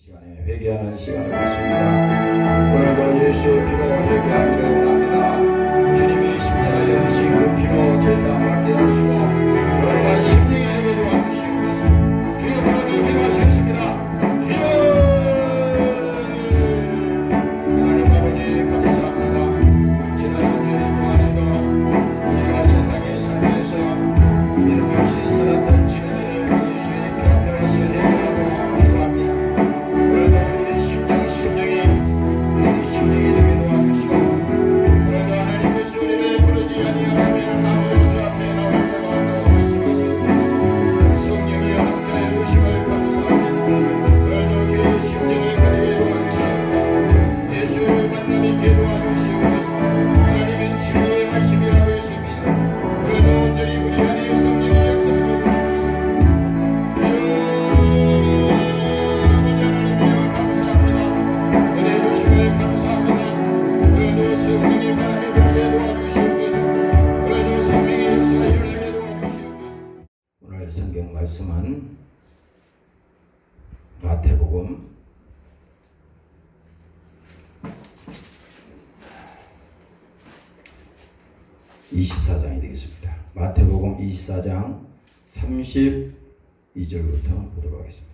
시간에 회개하는 시간을 갖습니다. 오늘도 예수의 피로 회개하기를 원합니다. 주님이 십자가에 드신 그 피로 제사 받게 하시고 여러분 심령의 이름으로 와주시옵소서. 주여 하나님 기도하시겠습니다. 주여 하나님 아버지 감사합니다. 지난 한 주 동안에도 우리가 세상에 살면서 이름 없이 살았던 지난해를 예수의 피로 회개하고 기도합니다. 오늘도 우리 심령이 주의 심령이 되게 도와주시고 오늘도 하나님의 소리를 부르지 아니하시면 아무도 주 앞에 나올 자가 없다고 말씀하셨습니다. 성령이여 함께 오심을 감사합니다. 오늘도 주의 심령이 그리게 도와주시옵소서. 예수의 만남이 있게 도와주시옵소서. 하나님은 진리의 말씀이라고 했습니다. 오늘도 온전히 우리 안에 성령의 역사를 오늘 성경 말씀은 마태복음 24장이 되겠습니다. 마태복음 24장 32절부터 보도록 하겠습니다.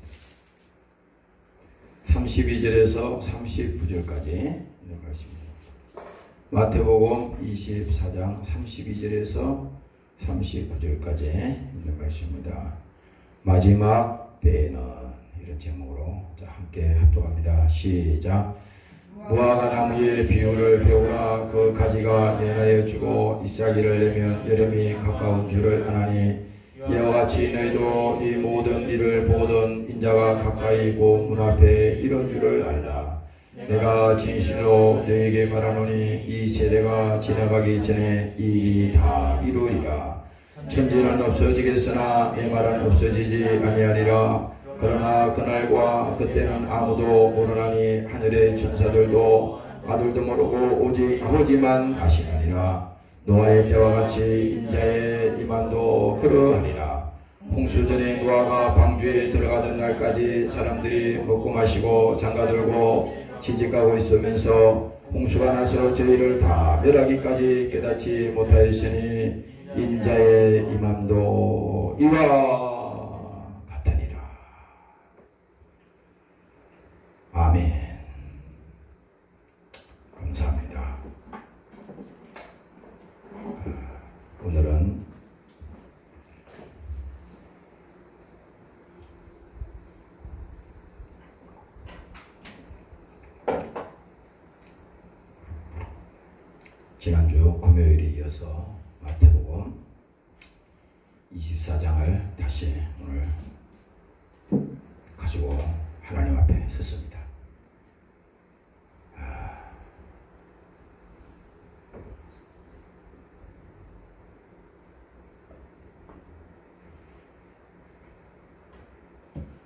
32절에서 39절까지 있는 말씀입니다. 마태복음 24장 32절에서 39절까지 있는 말씀입니다. 마지막 때에는 이런 제목으로 함께 합독합니다. 시작. 무화과 나무의 비유를 배우라. 그 가지가 내나에 주고 잎사귀를 내면 여름이 가까운 줄을 아나니 이와 같이 너희도 이 모든 일을 보거든 인자가 가까이 있고 문 앞에 이런 줄을 알라. 내가 진실로 너희에게 말하노니 이 세대가 지나가기 전에 이 일이 다 이루리라. 천지는 없어지겠으나 내 말은 없어지지 아니하리라. 그러나 그날과 그때는 아무도 모르나니 하늘의 천사들도 아들도 모르고 오직 아버지만 아시나니라. 노아의 때와 같이 인자의 임함도 그러하리라. 홍수전에 노아가 방주에 들어가던 날까지 사람들이 먹고 마시고 장가들고 시집가고 있으면서 홍수가 나서 저희를 다 멸하기까지 깨닫지 못하였으니 인자의 임함도 이와 같으니라. 아멘. 감사합니다. 오늘은 지난주 금요일에 이어서 마태복음 24장을 다시 오늘 가지고 하나님 앞에 섰습니다.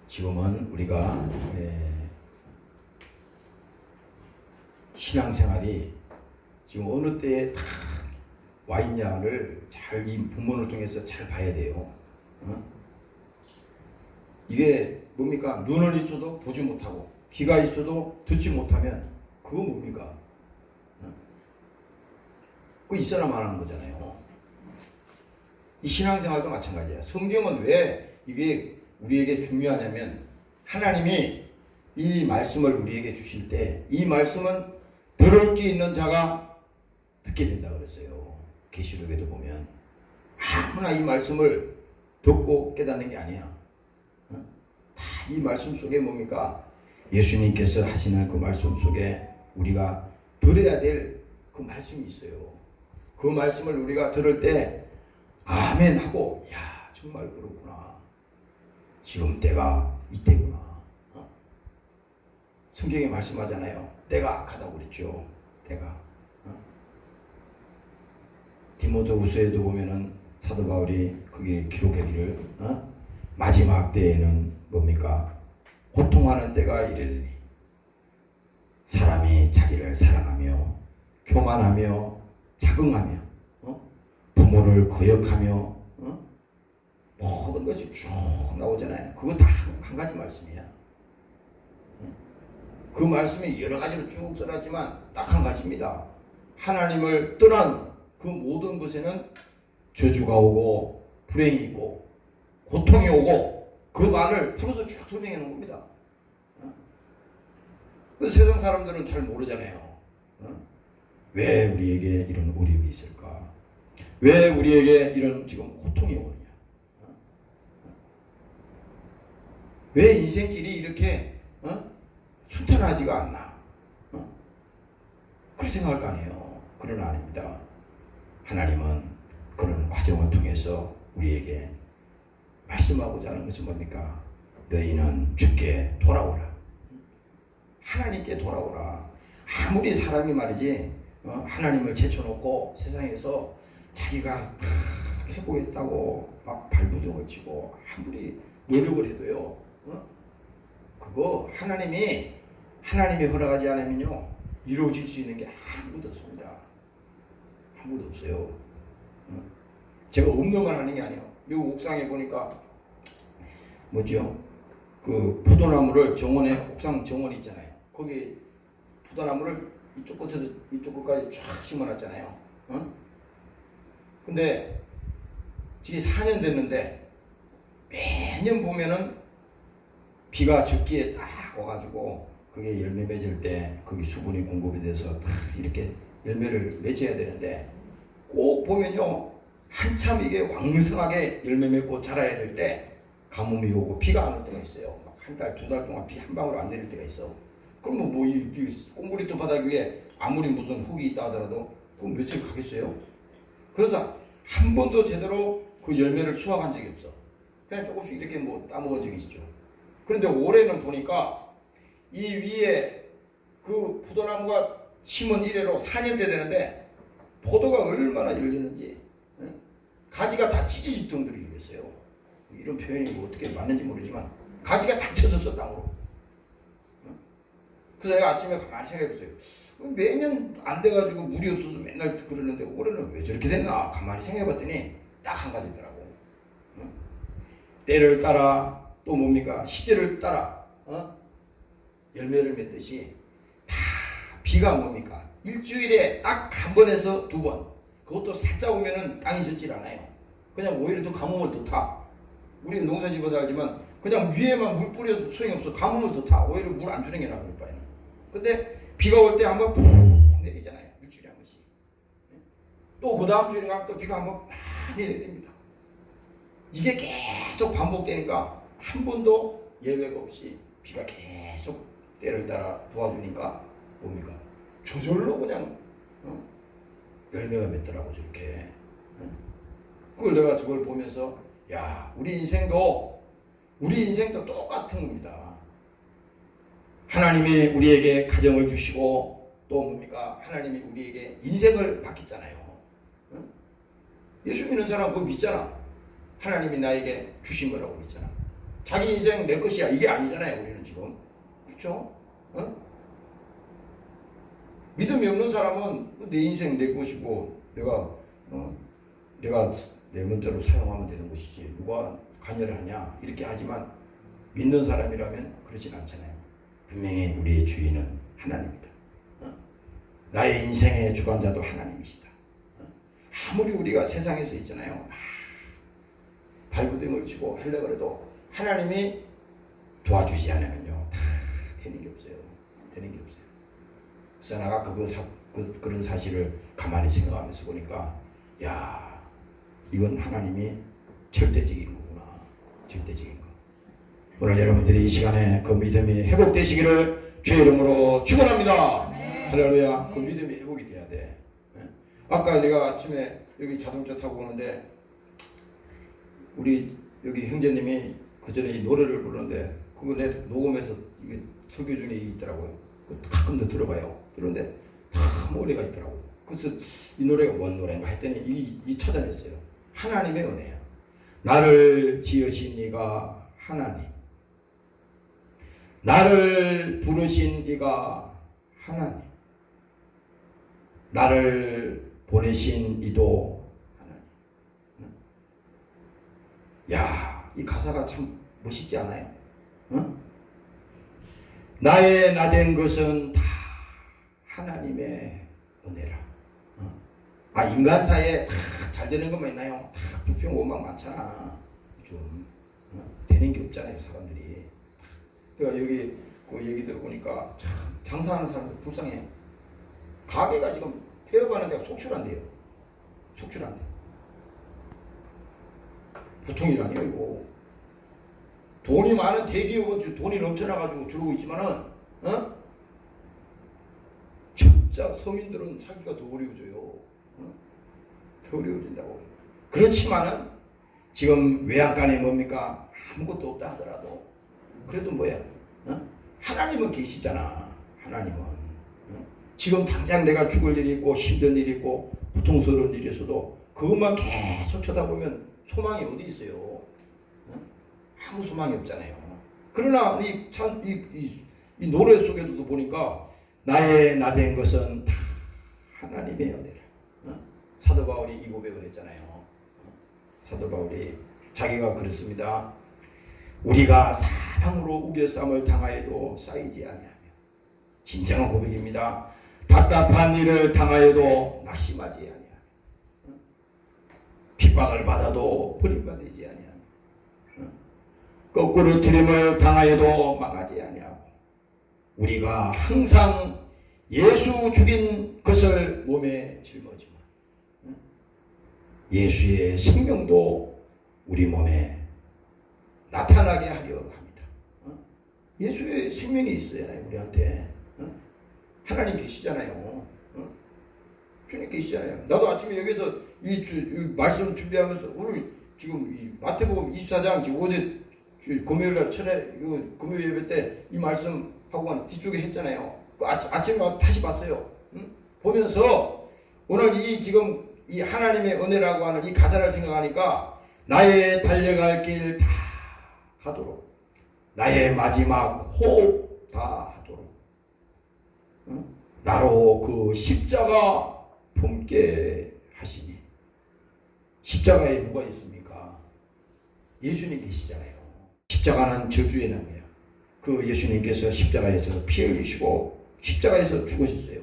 지금은 우리가 신앙생활이 지금 어느 때에 다 와 있냐를 잘 이 본문을 통해서 잘 봐야 돼요. 이게 뭡니까? 눈은 있어도 보지 못하고 귀가 있어도 듣지 못하면 그거 뭡니까? 그거 있어라 말하는 거잖아요. 이 신앙생활도 마찬가지야. 성경은 왜 이게 우리에게 중요하냐면 하나님이 이 말씀을 우리에게 주실 때 이 말씀은 들을 수 있는 자가 듣게 된다 그랬어요. 계시록에도 보면 아무나 이 말씀을 듣고 깨닫는 게 아니야. 다 이 말씀 속에 뭡니까? 예수님께서 하시는 그 말씀 속에 우리가 들어야 될 그 말씀이 있어요. 그 말씀을 우리가 들을 때 아멘 하고 야 정말 그렇구나. 지금 때가 이때구나. 성경에 말씀하잖아요. 때가 악하다고 그랬죠. 때가. 디모데후서에도 보면은 사도 바울이 그게 기록하기를 마지막 때에는 뭡니까? 고통하는 때가 이르리니 사람이 자기를 사랑하며 교만하며 자긍하며 부모를 거역하며 모든 것이 쭉 나오잖아요. 그거 다 한 가지 말씀이야. 그 말씀이 여러 가지로 쭉 써놨지만 딱 한 가지입니다. 하나님을 떠난 그 모든 것에는 저주가 오고 불행이 있고 고통이 오고 그 말을 풀어서 쭉 설명해 놓은 겁니다. 그래서 세상 사람들은 잘 모르잖아요. 왜 우리에게 이런 어려움이 있을까? 왜 우리에게 이런 지금 고통이 오느냐? 왜 인생길이 이렇게 순탄하지가 않나? 그렇게 생각할 거 아니에요. 그러나 아닙니다. 하나님은 그런 과정을 통해서 우리에게 말씀하고자 하는 것은 뭡니까? 너희는 주께 돌아오라. 하나님께 돌아오라. 아무리 사람이 말이지 하나님을 제쳐놓고 세상에서 자기가 해보겠다고 막 발부둥을 치고 아무리 노력을 해도요, 그거 하나님이 허락하지 않으면요 이루어질 수 있는 게 아무것도 없습니다. 아무것도 없어요. 제가 없는 말 하는 게 아니에요. 이 옥상에 보니까 뭐죠? 그 포도나무를 정원에 옥상 정원이 있잖아요. 거기 포도나무를 이쪽 끝에서 이쪽 끝까지 쫙 심어놨잖아요. 근데 지금 4년 됐는데 매년 보면은 비가 적기에 딱 와가지고 그게 열매 맺을 때 거기 수분이 공급이 돼서 딱 이렇게 열매를 맺어야 되는데 꼭 보면요 한참 이게 왕성하게 열매 맺고 자라야 될 때 가뭄이 오고 비가 안 올 때가 있어요. 한 달, 두 달 동안 비 한 방울 안 내릴 때가 있어. 그럼 이 꽁그리트 바닥 위에 아무리 무슨 흙이 있다 하더라도 그럼 며칠 가겠어요? 그래서 한 번도 제대로 그 열매를 수확한 적이 없어. 그냥 조금씩 이렇게 따먹은 적이 있죠. 그런데 올해는 보니까 이 위에 그 포도나무가 심은 이래로 4년째 되는데 포도가 얼마나 열렸는지 가지가 다 찢어질 정도로 열렸어요. 이런 표현이 어떻게 맞는지 모르지만 가지가 다 쳐졌어 땅으로. 그래서 내가 아침에 가만히 생각해봤어요. 매년 안 돼가지고 물이 없어서 맨날 그러는데 올해는 왜 저렇게 됐나 가만히 생각해봤더니 딱 한 가지더라고. 때를 따라 또 뭡니까 시절을 따라 열매를 맺듯이 다 비가 뭡니까 일주일에 딱 한 번에서 두 번, 그것도 살짝 오면은 땅이 젖질 않아요. 그냥 오히려 더 가뭄을 더 타. 우리 농사 지어서 알지만 그냥 위에만 물 뿌려도 소용이 없어. 가뭄을 더 타. 오히려 물 안 주는 게 나을 바에는. 근데 비가 올 때 한번 푹 내리잖아요. 일주일에 한 번씩. 또 그 다음 주에 또 비가 한번 많이 내립니다. 이게 계속 반복되니까 한 번도 예외가 없이 비가 계속 때를 따라 도와주니까 뭡니까? 저절로 그냥 열매가 맺더라고 저렇게. 그걸 내가 저걸 보면서 야 우리 인생도 똑같은 겁니다. 하나님이 우리에게 가정을 주시고 또 뭡니까? 하나님이 우리에게 인생을 맡겼잖아요. 예수 믿는 사람 그거 믿잖아. 하나님이 나에게 주신 거라고 믿잖아. 자기 인생 내 것이야 이게 아니잖아요. 우리는 지금 그렇죠? 믿음이 없는 사람은 내 인생 내 것이고 내가 내 멋대로 사용하면 되는 것이지 누가 관여를 하냐 이렇게 하지만 믿는 사람이라면 그렇진 않잖아요. 분명히 우리의 주인은 하나님이다. 나의 인생의 주관자도 하나님이시다. 아무리 우리가 세상에서 있잖아요. 발부둥을 치고 하려고 해도 하나님이 도와주지 않으면요 다 되는 게 없어요. 되는 게 없어요. 그래서 내가 그런 사실을 가만히 생각하면서 보니까 야 이건 하나님이 절대적인 거구나. 절대적인 거. 오늘 여러분들이 이 시간에 그 믿음이 회복되시기를 주의 이름으로 축원합니다. 할렐루야. 그 믿음이 회복이 돼야 돼. 아까 내가 아침에 여기 자동차 타고 오는데 우리 여기 형제님이 그 전에 이 노래를 부르는데 그거 내 녹음해서 이게 설교 중에 있더라고요. 가끔 더 들어봐요. 그런데 다 노래가 있더라고. 그래서 이 노래가 뭔 노래인가 했더니 이 찾아냈어요. 하나님의 은혜야. 나를 지으신 이가 하나님, 나를 부르신 이가 하나님, 나를 보내신 이도 하나님. 야, 이 가사가 참 멋있지 않아요? 나의 나된 것은 다 하나님의 은혜라. 인간 사이에 다 잘 되는 것만 있나요? 다 불평 원망 많잖아. 좀 되는 게 없잖아요, 사람들이. 그러니까 여기 그 얘기 들어보니까 참 장사하는 사람들 불쌍해. 가게가 지금 폐업하는 데가 속출한대요. 속출한대. 보통 일 아니에요, 이거. 돈이 많은 대기업은 돈이 넘쳐나가지고 저러고 있지만은, 진짜 서민들은 살기가 더 어려워져요. 더 어려워진다고. 그렇지만은, 지금 외양간에 뭡니까? 아무것도 없다 하더라도, 그래도 뭐야? 하나님은 계시잖아. 하나님은. 지금 당장 내가 죽을 일이 있고, 힘든 일이 있고, 고통스러운 일이 있어도, 그것만 계속 쳐다보면 소망이 어디 있어요? 아무 소망이 없잖아요. 그러나 이 노래 속에도 보니까 나의 나된 것은 다 하나님의 은혜라. 사도 바울이 이 고백을 했잖아요. 사도 바울이 자기가 그랬습니다. 우리가 사랑으로 우겨쌈을 당하여도 쌓이지 아니하며. 진정한 고백입니다. 답답한 일을 당하여도 낙심하지 아니하며. 핍박을 받아도 버림받지 아니하며. 거꾸로 트림을 당하여도 망하지 아니하고. 우리가 항상 예수 죽인 것을 몸에 짊어지면 예수의 생명도 우리 몸에 나타나게 하려 합니다. 예수의 생명이 있어야 우리한테. 하나님 계시잖아요. 주님 계시잖아요. 나도 아침에 여기서 이 말씀 준비하면서 오늘 지금 이 마태복음 24장 지금 어제 금요일날 금요일 예배 때 이 말씀 하고 뒤쪽에 했잖아요. 아침에 와서 다시 봤어요. 보면서 오늘 이 지금 이 하나님의 은혜라고 하는 이 가사를 생각하니까 나의 달려갈 길 다 가도록 나의 마지막 호흡 다 하도록 나로 그 십자가 품게 하시니. 십자가에 누가 있습니까? 예수님 계시잖아요. 십자가는 저주의 나무야. 그 예수님께서 십자가에서 피 흘리시고 십자가에서 죽으셨어요.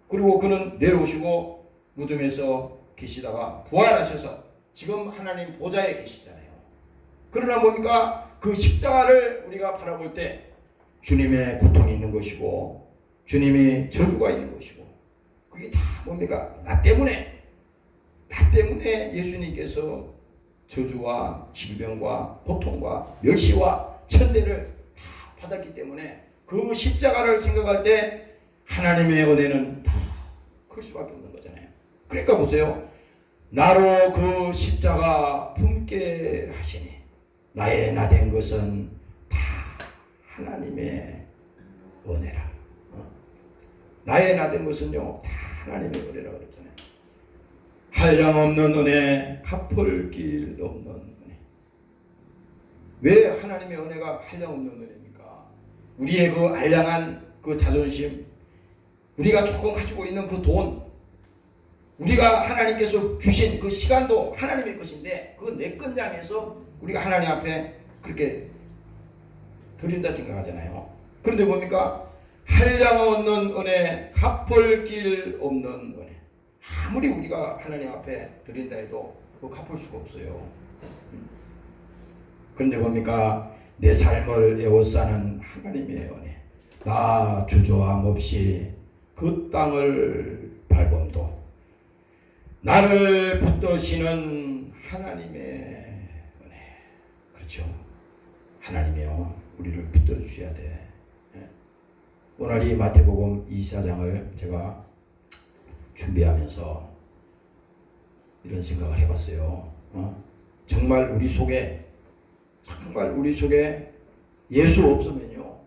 그리고 그는 내려오시고 무덤에서 계시다가 부활하셔서 지금 하나님 보좌에 계시잖아요. 그러나 뭡니까? 그 십자가를 우리가 바라볼 때 주님의 고통이 있는 것이고 주님의 저주가 있는 것이고 그게 다 뭡니까? 나 때문에 예수님께서 저주와 질병과 고통과 멸시와 천대를 다 받았기 때문에 그 십자가를 생각할 때 하나님의 은혜는 다 클 수밖에 없는 거잖아요. 그러니까 보세요. 나로 그 십자가 품게 하시니 나의 나된 것은 다 하나님의 은혜라. 나의 나된 것은요 다 하나님의 은혜라고 그랬잖아요. 한량없는 은혜, 갚을 길 없는 은혜. 왜 하나님의 은혜가 한량없는 은혜입니까? 우리의 그 알량한 그 자존심, 우리가 조금 가지고 있는 그 돈, 우리가 하나님께서 주신 그 시간도 하나님의 것인데 그 내 것 양에서 우리가 하나님 앞에 그렇게 드린다 생각하잖아요. 그런데 뭡니까? 한량없는 은혜, 갚을 길 없는 은혜. 아무리 우리가 하나님 앞에 드린다 해도 그거 갚을 수가 없어요. 그런데 뭡니까? 내 삶을 에워싸는 하나님의 은혜. 나 주저함 없이 그 땅을 밟음도 나를 붙드시는 하나님의 은혜. 그렇죠. 하나님이요 우리를 붙들어 주셔야 돼. 오늘 이 마태복음 24장을 제가 준비하면서 이런 생각을 해봤어요. 정말 우리 속에 예수 없으면요.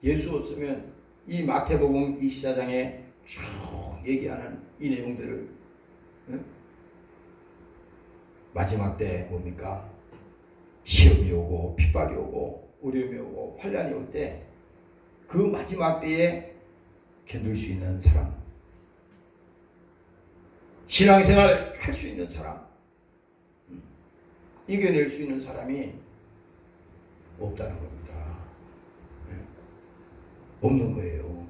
예수 없으면 이 마태복음 24장에 쭉 얘기하는 이 내용들을 마지막 때 뭡니까? 시험이 오고 핍박이 오고 어려움이 오고 환난이 올 때 그 마지막 때에 견딜 수 있는 사람, 신앙생활 할 수 있는 사람, 이겨낼 수 있는 사람이 없다는 겁니다. 없는 거예요.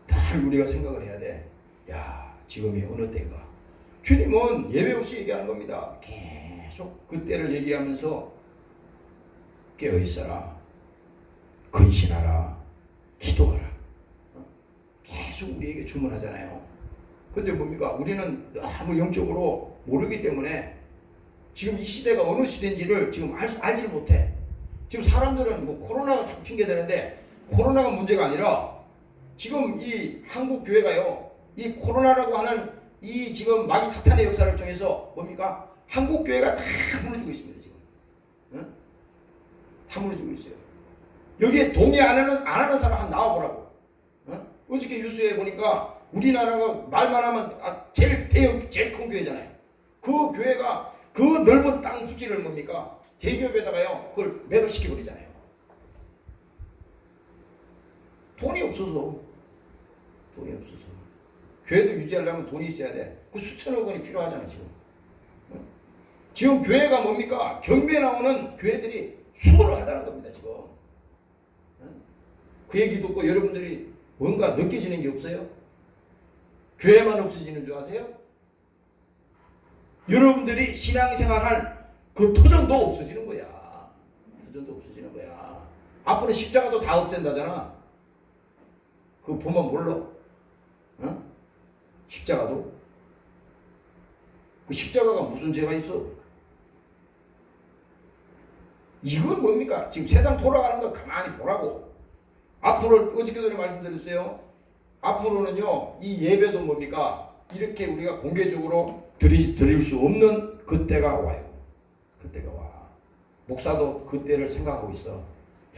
다 우리가 생각을 해야 돼. 야, 지금이 어느 때인가. 주님은 예외 없이 얘기하는 겁니다. 계속 그때를 얘기하면서 깨어있어라, 근신하라, 기도하라. 계속 우리에게 주문하잖아요. 근데 뭡니까? 우리는 너무 영적으로 모르기 때문에 지금 이 시대가 어느 시대인지를 지금 알지를 못해. 지금 사람들은 뭐 코로나가 자꾸 핑계대는데 코로나가 문제가 아니라 지금 이 한국 교회가요, 이 코로나라고 하는 이 지금 마귀 사탄의 역사를 통해서 뭡니까? 한국 교회가 다 무너지고 있습니다. 지금. 응? 다 무너지고 있어요. 여기에 동의 안 하는 사람 한 나와보라고. 응? 어저께 뉴스에 보니까 우리나라가 말만 하면 제일 대형, 제일 큰 교회잖아요. 그 교회가 그 넓은 땅 부지를 뭡니까? 대기업에다가요, 그걸 매각시켜버리잖아요. 돈이 없어서. 교회도 유지하려면 돈이 있어야 돼. 그 수천억 원이 필요하잖아, 지금. 지금 교회가 뭡니까? 경매 나오는 교회들이 수도를 하다는 겁니다, 지금. 그 얘기 듣고 여러분들이 뭔가 느껴지는 게 없어요? 교회만 없어지는 줄 아세요? 여러분들이 신앙생활할 그 터전도 없어지는 거야. 앞으로 십자가도 다 없앤다잖아. 그거 보면 몰라. 어? 십자가도. 그 십자가가 무슨 죄가 있어? 이건 뭡니까? 지금 세상 돌아가는 거 가만히 보라고. 앞으로 어저께도 말씀드렸어요. 앞으로는요, 이 예배도 뭡니까? 이렇게 우리가 공개적으로 드릴 수 없는 그때가 와요. 그때가 와. 목사도 그때를 생각하고 있어.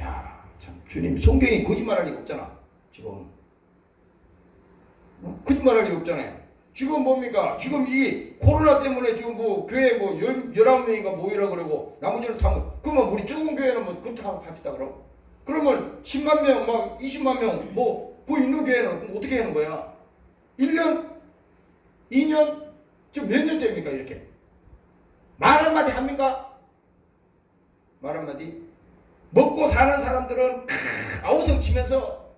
야, 참, 주님, 성경이 거짓말할 리가 없잖아. 지금. 거짓말할 리가 없잖아요. 지금 뭡니까? 지금 이 코로나 때문에 지금 뭐 교회 뭐 19명인가 모이라 그러고 나머지는 다 뭐, 그러면 우리 적은 교회는 뭐 그렇게 합시다 그럼. 그러면 10만 명, 막 20만 명, 뭐, 그 있는 교회는 그럼 어떻게 하는 거야? 1년? 2년? 지금 몇 년째입니까, 이렇게? 말 한마디 합니까? 말 한마디? 먹고 사는 사람들은 아우성 치면서,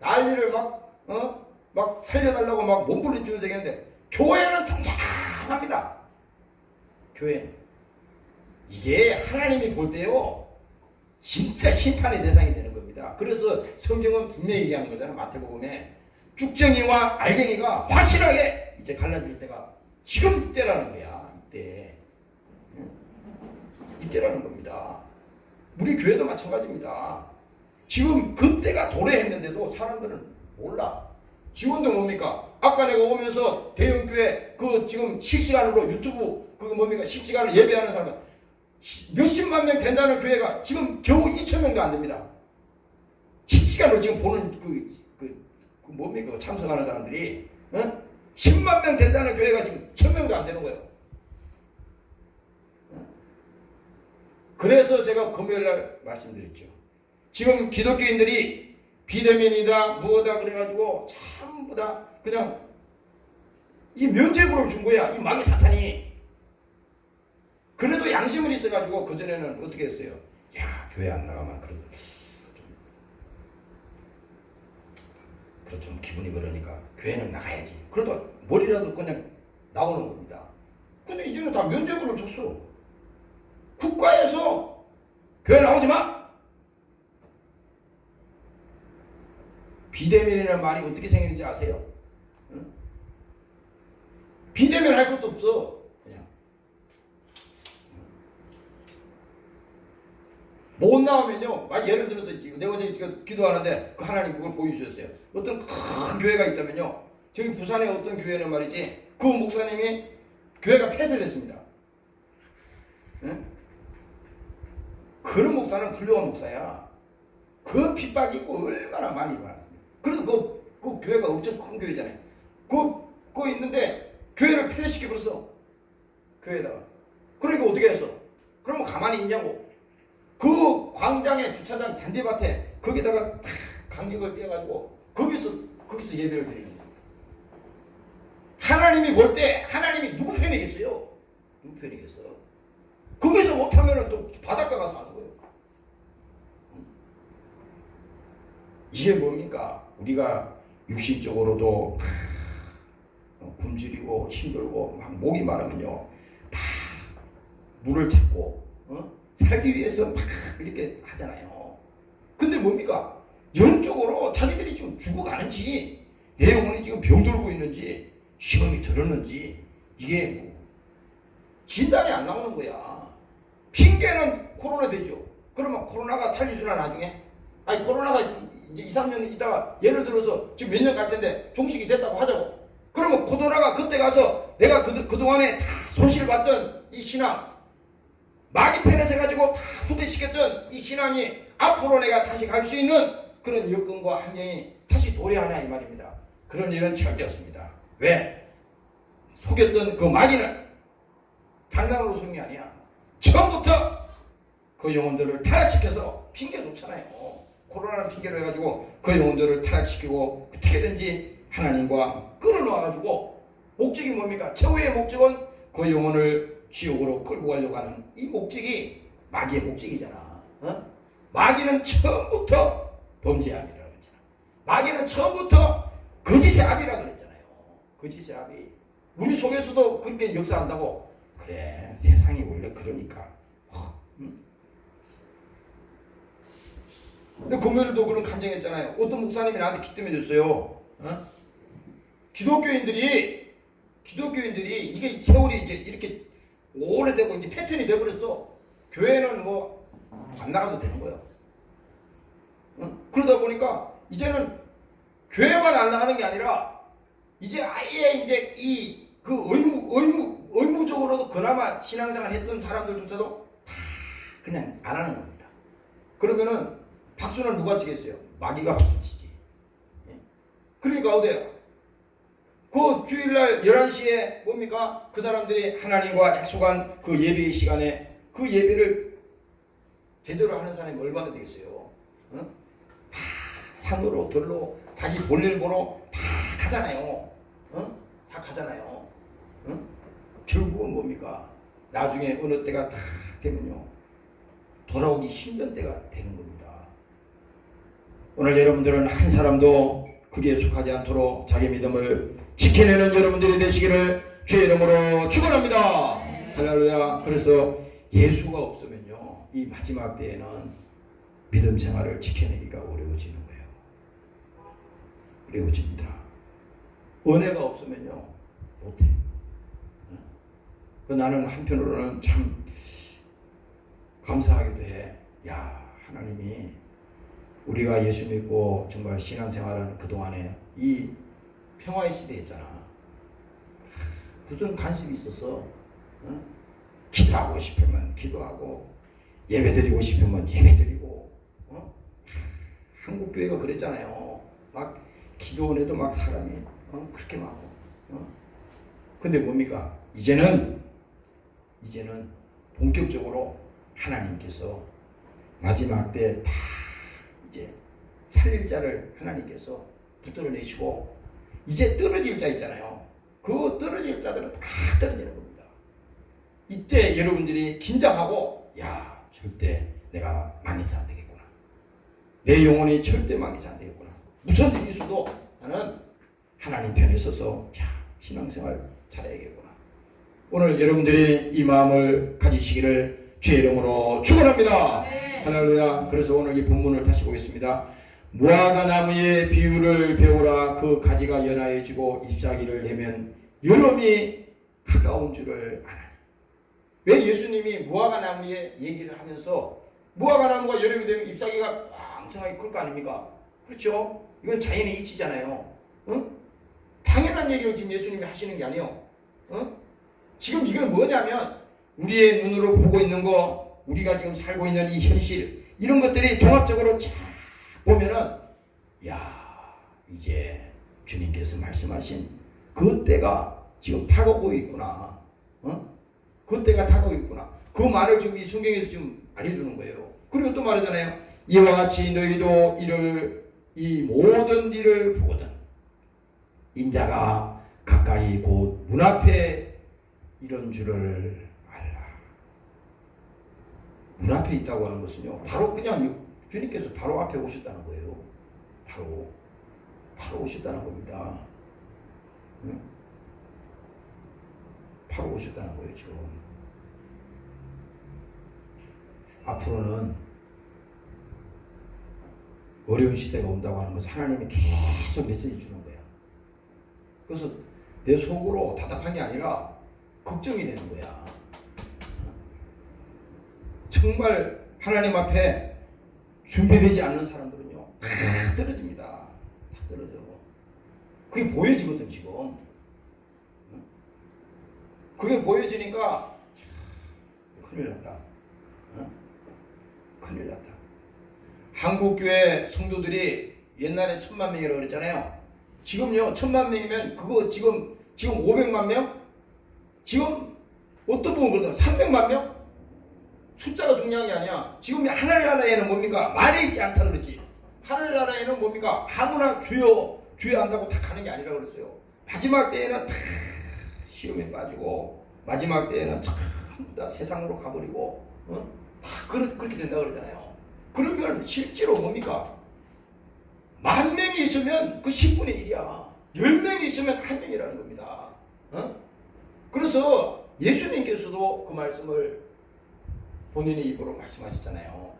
난리를 막 살려달라고 막 몸부림치면서 했는데, 교회는 통장합니다. 교회는. 이게 하나님이 볼 때요, 진짜 심판의 대상이 되는 겁니다. 그래서 성경은 분명히 얘기하는 거잖아요. 마태복음에 쭉정이와 알갱이가 확실하게 이제 갈라질 때가 지금 이때라는 거야. 이때라는 겁니다. 우리 교회도 마찬가지입니다. 지금 그때가 도래했는데도 사람들은 몰라. 지원도 뭡니까? 아까 내가 오면서 대형교회 그 지금 실시간으로 유튜브 그거 뭡니까? 실시간으로 예배하는 사람은 몇십만 명 된다는 교회가 지금 겨우 2,000명도 안 됩니다. 실시간으로 지금 보는 그 뭡니까? 참석하는 사람들이 10만 명 된다는 교회가 지금 1,000명도 안 되는 거예요. 그래서 제가 금요일날 말씀드렸죠. 지금 기독교인들이 비대면이다 뭐다 그래가지고 전부 다 그냥 이 면죄부를 준 거야. 이 마귀 사탄이. 그래도 양심은 있어가지고 그전에는 어떻게 했어요? 야, 교회 안 나가면 그래도 좀 기분이 그러니까 교회는 나가야지. 그래도 머리라도 그냥 나오는 겁니다. 근데 이제는 다 면죄부를 줬어. 국가에서 교회 나오지 마! 비대면이라는 말이 어떻게 생기는지 아세요? 응? 비대면 할 것도 없어. 못 나오면요, 예를 들어서 내가 어제 기도하는데 그 하나님 그걸 보여주셨어요. 어떤 큰 교회가 있다면요, 저기 부산의 어떤 교회는 말이지, 그 목사님이 교회가 폐쇄됐습니다. 응? 그런 목사는 훌륭한 목사야. 그 핍박이 있고 얼마나 많이 많았습니다. 그래도 그 교회가 엄청 큰 교회잖아요. 그거 있는데 교회를 폐쇄시켜버렸어. 교회에다가. 그러니까 어떻게 했어? 그러면 가만히 있냐고. 그 광장에 주차장 잔디밭에 거기다가 강력을 떼어가지고 거기서 예배를 드리는 거예요. 하나님이 볼 때 하나님이 누구 편이겠어요? 누구 편이겠어? 거기서 못하면은 또 바닷가 가서 하는 거예요. 이게 뭡니까? 우리가 육신적으로도 굶주리고 힘들고 막 목이 마르면요, 막 물을 찾고 살기 위해서 막 이렇게 하잖아요. 근데 뭡니까? 영적으로 자기들이 지금 죽어가는지 내 영혼이 지금 병들고 있는지 시험이 들었는지 이게 뭐 진단이 안 나오는 거야. 핑계는 코로나 되죠. 그러면 코로나가 살려주나 나중에? 아니 코로나가 이제 2, 3년 있다가 예를 들어서 지금 몇 년 갈 텐데 종식이 됐다고 하자고. 그러면 코로나가 그때 가서 내가 그동안에 다 손실받던 이 신앙, 마귀 편에서 해가지고 다 후퇴시켰던 이 신앙이 앞으로 내가 다시 갈 수 있는 그런 여건과 환경이 다시 도래하냐 이 말입니다. 그런 일은 절대 없습니다. 왜? 속였던 그 마귀는 장난으로 속은 게 아니야. 처음부터 그 영혼들을 타락시켜서 핑계 줬잖아요. 코로나를 핑계로 해가지고 그 영혼들을 타락시키고 어떻게든지 하나님과 끌어놓아가지고 목적이 뭡니까? 최후의 목적은 그 영혼을 지옥으로 끌고 가려고 하는 이 목적이 마귀의 목적이잖아. 마귀는 처음부터 범죄함이라고 했잖아. 마귀는 처음부터 거짓의 압이라고 그랬잖아요. 거짓의 압이. 우리 속에서도 그렇게 역사한다고. 그래, 세상이 원래 그러니까. 근데 금요일도 그런 간증했잖아요. 어떤 목사님이 나한테 기뜸해 줬어요. 기독교인들이 이게 세월이 이제 이렇게 오래되고 이제 패턴이 돼버렸어. 교회는 뭐 안 나가도 되는 거예요. 그러다 보니까 이제는 교회만 안 나가는 게 아니라 이제 아예 이제 그 의무적으로도 그나마 신앙생활 했던 사람들조차도 다 그냥 안 하는 겁니다. 그러면은 박수는 누가 치겠어요? 마귀가 박수 치지. 그러니까 어때요? 그 주일날 11시에 뭡니까? 그 사람들이 하나님과 약속한 그 예배의 시간에 그 예배를 제대로 하는 사람이 얼마나 되겠어요? 다 산으로 들로 자기 볼일 보러 다 가잖아요. 다 가잖아요. 결국은 뭡니까? 나중에 어느 때가 다 되면요, 돌아오기 힘든 때가 되는 겁니다. 오늘 여러분들은 한 사람도 그리에 속하지 않도록 자기 믿음을 지켜내는 여러분들이 되시기를 주의 이름으로 축원합니다. 할렐루야. 그래서 예수가 없으면요, 이 마지막 때에는 믿음 생활을 지켜내기가 어려워지는 거예요. 어려워집니다. 은혜가 없으면요 못해. 나는 한편으로는 참 감사하기도 해. 야, 하나님이 우리가 예수 믿고 정말 신앙생활하는 그동안에 이 평화의 시대에 있잖아. 무슨 관심이 있었어? 기도하고 싶으면 기도하고, 예배드리고 싶으면 예배드리고. 한국 교회가 그랬잖아요. 막 기도원에도 막 사람이 그렇게 많고. 근데 뭡니까? 이제는 본격적으로 하나님께서 마지막 때 다 이제 살릴 자를 하나님께서 붙들어 내시고, 이제 떨어질 자 있잖아요. 그 떨어질 자들은 다 떨어지는 겁니다. 이때 여러분들이 긴장하고, 야, 절대 내가 망해서 안 되겠구나. 내 영혼이 절대 망해서 안 되겠구나. 무슨 일이 있어도 나는 하나님 편에 서서 신앙생활 잘해야겠구나. 오늘 여러분들이 이 마음을 가지시기를 주의 이름으로 축원합니다. 할렐루야. 그래서 오늘 이 본문을 다시 보겠습니다. 무화과 나무의 비유를 배우라. 그 가지가 연하여지고 잎사귀를 내면 여름이 가까운 줄을 아나니. 왜 예수님이 무화과 나무의 얘기를 하면서 무화과 나무가 여름이 되면 잎사귀가 왕성하게 클 거 아닙니까? 그렇죠? 이건 자연의 이치잖아요. 당연한 얘기를 지금 예수님이 하시는 게 아니에요. 지금 이건 뭐냐면 우리의 눈으로 보고 있는 거, 우리가 지금 살고 있는 이 현실, 이런 것들이 종합적으로 쫙 보면은, 야, 이제 주님께서 말씀하신 그 때가 지금 다가오고 있구나. 그 때가 다가오고 있구나. 그 말을 지금 이 성경에서 지금 알려주는 거예요. 그리고 또 말하잖아요. 이와 같이 너희도 이 모든 일을 보거든 인자가 가까이 곧 문 앞에 이런 줄을 알라. 문 앞에 있다고 하는 것은요, 바로 그냥 주님께서 바로 앞에 오셨다는 거예요. 바로 오셨다는 겁니다. 응? 바로 오셨다는 거예요. 지금 앞으로는 어려운 시대가 온다고 하는 것은 하나님이 계속 메시지 주는 거야. 그래서 내 속으로 답답한 게 아니라 걱정이 되는 거야. 정말 하나님 앞에 준비되지 않는 사람들은요 다 떨어집니다. 다 떨어져. 그게 보여지거든 지금. 그게 보여지니까 큰일 났다. 큰일 났다. 한국교회 성도들이 옛날에 1000만 명이라고 그랬잖아요. 지금요 1000만 명이면 그거 지금 500만 명? 지금 어떤 부분 그러다 300만 명? 숫자가 중요한 게 아니야. 지금 하늘나라에는 뭡니까? 말에 있지 않다 그러지. 하늘나라에는 뭡니까? 아무나 주여 한다고 다 가는 게 아니라 그랬어요. 마지막 때에는 다 시험에 빠지고 마지막 때에는 전부 다 세상으로 가버리고 다 그렇게 된다 그러잖아요. 그러면 실제로 뭡니까? 10,000명이 있으면 그 10분의 1이야. 10명이 있으면 1명이라는 겁니다. 그래서 예수님께서도 그 말씀을 본인의 입으로 말씀하셨잖아요.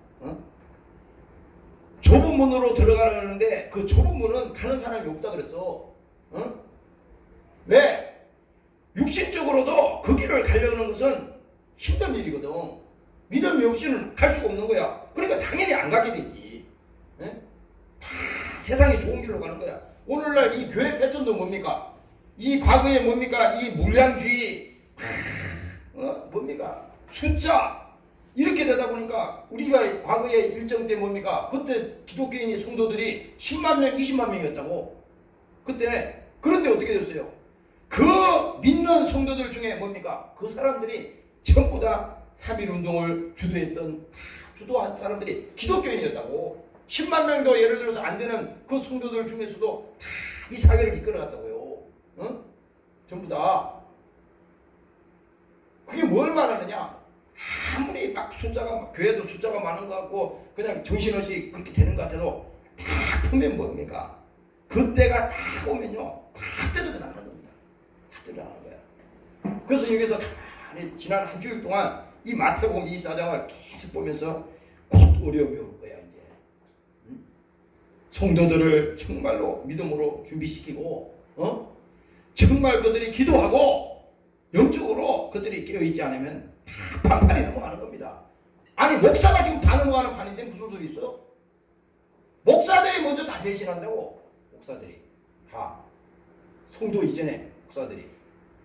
좁은 문으로 들어가라 그러는데 그 좁은 문은 가는 사람이 없다 그랬어. 왜? 육신적으로도 그 길을 가려는 것은 힘든 일이거든. 믿음이 없이는 갈 수가 없는 거야. 그러니까 당연히 안 가게 되지. 다 세상이 좋은 길로 가는 거야. 오늘날 이 교회 패턴도 뭡니까? 이 과거에 뭡니까? 이 물량주의, 뭡니까? 숫자 이렇게 되다 보니까 우리가 과거에 일정 때 뭡니까? 그때 기독교인이 성도들이 10만 명, 20만 명이었다고. 그때 그런데 어떻게 됐어요? 그 믿는 성도들 중에 뭡니까? 그 사람들이 전부 다 3.1운동을 주도한 사람들이 기독교인이었다고. 10만 명도 예를 들어서 안 되는 그 성도들 중에서도 다 이 사회를 이끌어갔다고요. 전부 다. 그게 뭘 말하느냐? 아무리 막 교회도 숫자가 많은 것 같고 그냥 정신없이 그렇게 되는 것 같아도 딱 보면 뭡니까? 그때가 딱 오면요 다 떨어져 나가는 겁니다. 다 떨어져 나가는 거야. 그래서 여기서 지난 한 주일 동안 이 마태복음 24장을 계속 보면서 곧 어려움이 올 거야 이제. 성도들을 정말로 믿음으로 준비시키고 정말 그들이 기도하고 영적으로 그들이 깨어있지 않으면 다 판판이 넘어가는 겁니다. 아니 목사가 지금 다 넘어가는 판인데 무슨 소리 있어? 목사들이 먼저 다 배신한다고. 목사들이 다 성도 이전에 목사들이.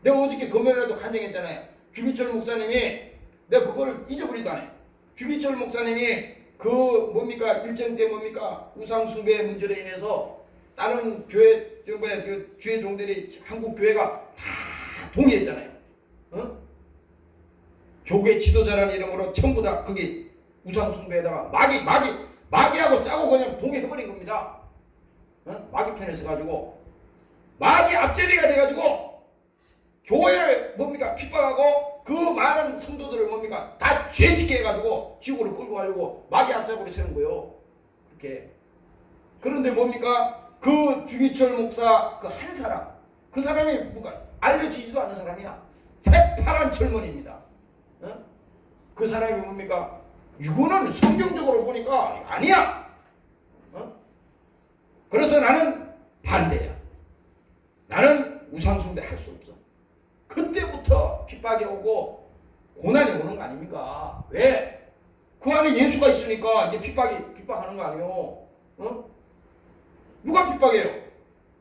내가 어저께 금요일에도 간증했잖아요. 주기철 목사님이 내가 그걸 잊어버리도 안 해. 주기철 목사님이 그 뭡니까 일정 때 뭡니까 우상 숭배 문제로 인해서 다른 교회 그 주의 종들이 한국 교회가 다 동의했잖아요. 교계 지도자라는 이름으로 전부 다 거기 우상 숭배에다가 마귀하고 짜고 그냥 동의해버린 겁니다. 마귀 편에 서가지고 마귀 앞제비가 돼가지고 교회를 뭡니까 핍박하고 그 많은 성도들을 뭡니까 다 죄짓게 해가지고 지옥으로 끌고 가려고 마귀 앞잡으로 세운 거예요. 그렇게. 그런데 뭡니까 그 주기철 목사 그 한 사람 그 사람이 뭔가 알려지지도 않는 사람이야. 새파란 젊은이입니다. 그 사람이 뭡니까 이거는 성경적으로 보니까 아니야. 그래서 나는 반대야. 나는 우상숭배 할 수 없어. 그때부터 핍박이 오고 고난이 오는 거 아닙니까? 왜? 그 안에 예수가 있으니까 이제 핍박하는 거 아니에요? 누가 핍박해요?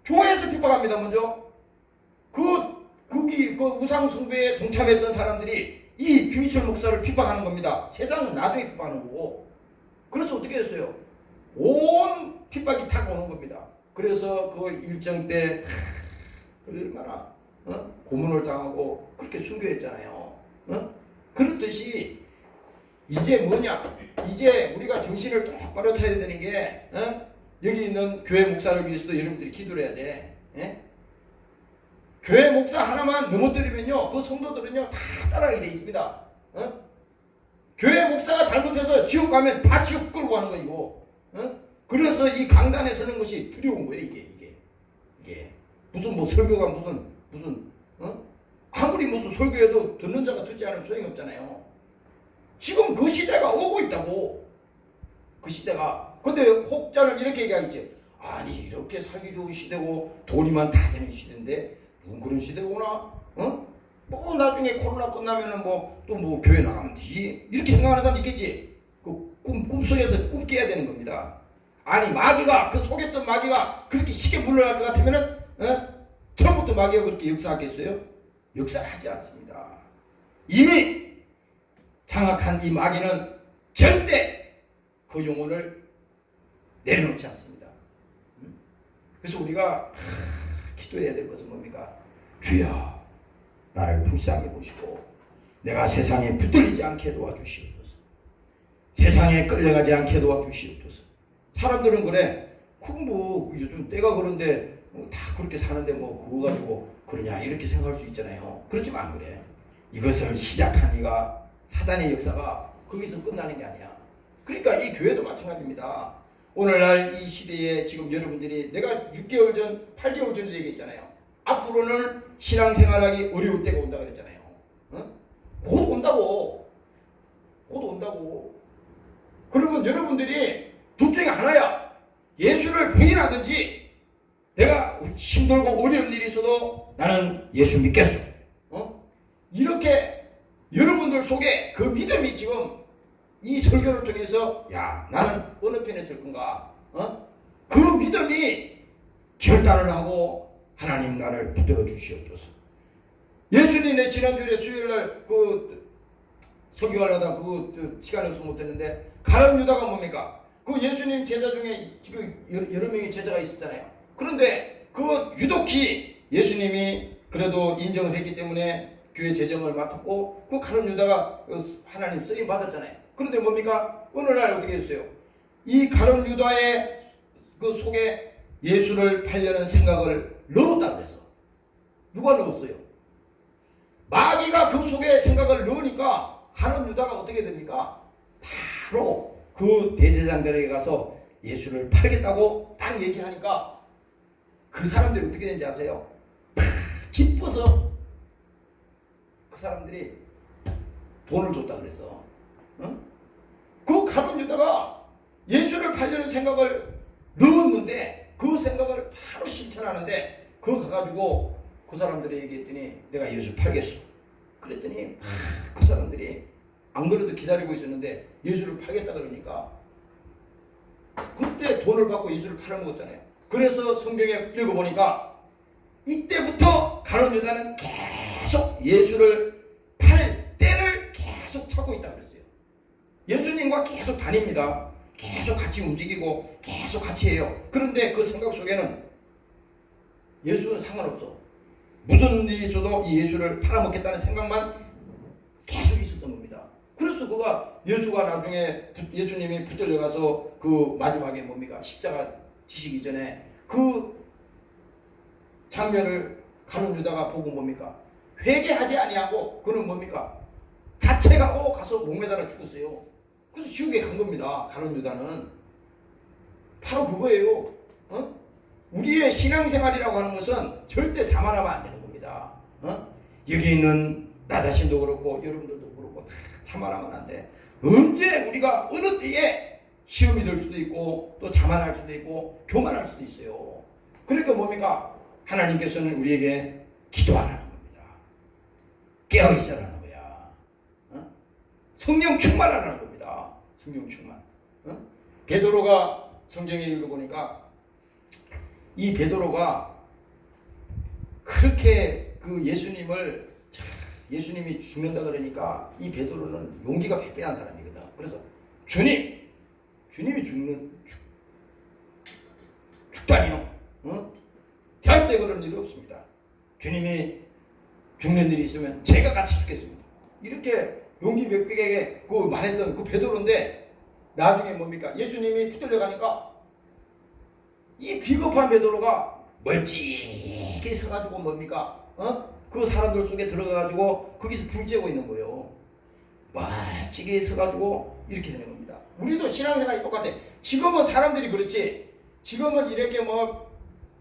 교회에서 핍박합니다. 먼저 그 우상숭배에 동참했던 사람들이 이 주기철 목사를 핍박하는 겁니다. 세상은 나중에 핍박하는 거고. 그래서 어떻게 됐어요? 온 핍박이 타고 오는 겁니다. 그래서 그 일정 때 얼마나 고문을 당하고 그렇게 순교했잖아요. 그렇듯이 이제 뭐냐? 이제 우리가 정신을 똑바로 차려야 되는 게 여기 있는 교회 목사를 위해서도 여러분들이 기도를 해야 돼. 교회 목사 하나만 넘어뜨리면요 그 성도들은요 다 따라가게 돼 있습니다. 교회 목사가 잘못해서 지옥 가면 다 지옥 끌고 가는 거 이거. 그래서 이 강단에 서는 것이 두려운 거예요. 이게 무슨 뭐 설교가 무슨 아무리 무슨 설교해도 듣는 자가 듣지 않으면 소용이 없잖아요. 지금 그 시대가 오고 있다고. 그 시대가. 근데 혹자는 이렇게 얘기하겠지. 아니 이렇게 살기 좋은 시대고 돈이만 다 되는 시대인데 무슨 그런 시대구나. 뭐 나중에 코로나 끝나면은 뭐 또 뭐 교회 나가면 되지. 이렇게 생각하는 사람 있겠지. 그 꿈속에서 꿈 깨야 되는 겁니다. 아니 마귀가 그 속였던 마귀가 그렇게 쉽게 물러날 것 같으면은 처음부터 마귀가 그렇게 역사하겠어요? 역사하지 않습니다. 이미 장악한 이 마귀는 절대 그 영혼을 내려놓지 않습니다. 그래서 우리가 기도해야 될 것은 뭡니까? 주여 나를 불쌍히 보시고 내가 세상에 붙들리지 않게 도와주시옵소서. 세상에 끌려가지 않게 도와주시옵소서. 사람들은 그래. 뭐 요즘 때가 그런데 다 그렇게 사는데 뭐 그거 가지고 그러냐 이렇게 생각할 수 있잖아요. 그렇지만 안 그래. 이것을 시작한 이가 사단의 역사가 거기서 끝나는 게 아니야. 그러니까 이 교회도 마찬가지입니다. 오늘날 이 시대에 지금 여러분들이 내가 6개월 전, 8개월 전에 얘기했잖아요. 앞으로는 신앙생활하기 어려울 때가 온다 그랬잖아요. 곧 온다고. 그러면 여러분들이 둘 중에 하나야. 예수를 부인하든지 내가 힘들고 어려운 일이 있어도 나는 예수 믿겠어. 이렇게 여러분들 속에 그 믿음이 지금 이 설교를 통해서 야 나는 어느 편에 설 건가? 그 믿음이 결단을 하고 하나님 나를 붙들어 주시옵소서. 예수님의 지난주에 수요일날 그 설교하려다 그 시간이 없어서 못했는데 가룟 유다가 뭡니까? 그 예수님 제자 중에 지금 여러 명의 제자가 있었잖아요. 그런데 그 유독히 예수님이 그래도 인정을 했기 때문에 교회 재정을 맡았고 그 가룟 유다가 하나님 쓰임 받았잖아요. 그런데 뭡니까? 어느 날 어떻게 했어요? 이 가룟 유다의 그 속에 예수를 팔려는 생각을 넣었다 그랬어. 누가 넣었어요? 마귀가 그 속에 생각을 넣으니까 가룟 유다가 어떻게 됩니까? 바로 그 대제사장들에게 가서 예수를 팔겠다고 딱 얘기하니까 그 사람들이 어떻게 되는지 아세요? 기뻐서 그 사람들이 돈을 줬다 그랬어. 그 가룟 유다가 예수를 팔려는 생각을 넣었는데 그 생각을 바로 실천하는데 그거 가가지고 그 사람들이 얘기했더니 내가 예수 팔겠어. 그랬더니 그 사람들이 안 그래도 기다리고 있었는데 예수를 팔겠다 그러니까 그때 돈을 받고 예수를 팔아먹었잖아요. 그래서 성경에 읽어보니까 이때부터 가룟 유다는 계속 예수를 팔 때를 계속 찾고 있다고 그랬어요. 예수님과 계속 다닙니다. 계속 같이 움직이고 계속 같이 해요. 그런데 그 생각 속에는 예수는 상관없어. 무슨 일이 있어도 이 예수를 팔아먹겠다는 생각만 계속 있었던 겁니다. 그래서 그가 예수가 나중에 예수님이 붙들려 가서 그 마지막에 뭡니까? 십자가 지시기 전에 그 장면을 가룟 유다가 보고 뭡니까? 회개하지 아니하고 그는 뭡니까? 자책하고 가서 목매달아 죽었어요. 그래서 지옥에 간 겁니다. 가룟 유다는 바로 그거예요. 우리의 신앙생활이라고 하는 것은 절대 자만하면 안 되는 겁니다. 여기 있는 나 자신도 그렇고 여러분들도 그렇고 다 자만하면 안 돼. 언제 우리가 어느 때에 시험이 될 수도 있고 또 자만할 수도 있고 교만할 수도 있어요. 그러니까 뭡니까? 하나님께서는 우리에게 기도하라는 겁니다. 깨어있으라는 거야. 성령 충만하라는 겁니다. 성령 충만. 베드로가 성경에 읽어보니까 이 베드로가 그렇게 그 예수님이 죽는다 그러니까 이 베드로는 용기가 백배한 사람이거든. 그래서 주님이 죽다니요. 절대 그런 일이 없습니다. 주님이 죽는 일이 있으면 제가 같이 죽겠습니다. 이렇게 용기 백배에게 그 말했던 그 베드로인데 나중에 뭡니까? 예수님이 붙들려 가니까 이 비겁한 베드로가 멀찍이 서가지고 뭡니까? 그 사람들 속에 들어가가지고 거기서 불 쬐고 있는 거예요. 멀찍이 서가지고 이렇게 되는 겁니다. 우리도 신앙생활이 똑같아. 지금은 사람들이 그렇지. 지금은 이렇게 뭐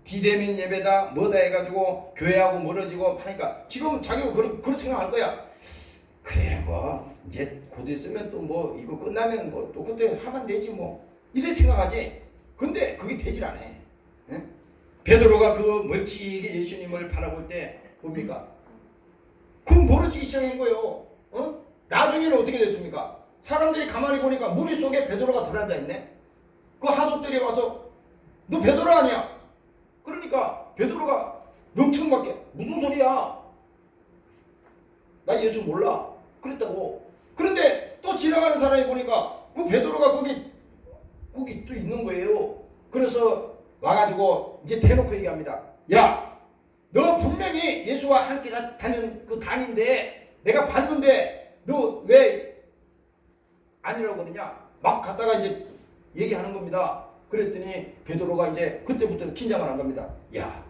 비대면 예배다 뭐다 해가지고 교회하고 멀어지고 하니까 지금은 자기가 그렇게 생각할 거야. 그래 뭐 이제 곧 있으면 또 뭐 이거 끝나면 뭐 또 그때 하면 되지 뭐 이래 생각하지. 근데 그게 되질 않아. 예? 베드로가 그 멀찍이 예수님을 바라볼 때 뭡니까? 그 멀어지기 시작한 거예요. 어? 나중에는 어떻게 됐습니까? 사람들이 가만히 보니까 머릿속에 베드로가 들어앉아 있네. 그 하석들이 와서 너 베드로 아니야? 그러니까 베드로가 명청밖에 무슨 소리야? 나 예수 몰라. 그랬다고. 그런데 또 지나가는 사람이 보니까 그 베드로가 거기 또 있는 거예요. 그래서 와가지고 이제 대놓고 얘기합니다. 야, 너 분명히 예수와 함께 다니는 그 단인데 내가 봤는데 너 왜 아니라고 그러냐? 막 갔다가 이제 얘기하는 겁니다. 그랬더니 베드로가 이제 그때부터 긴장을 한 겁니다. 야,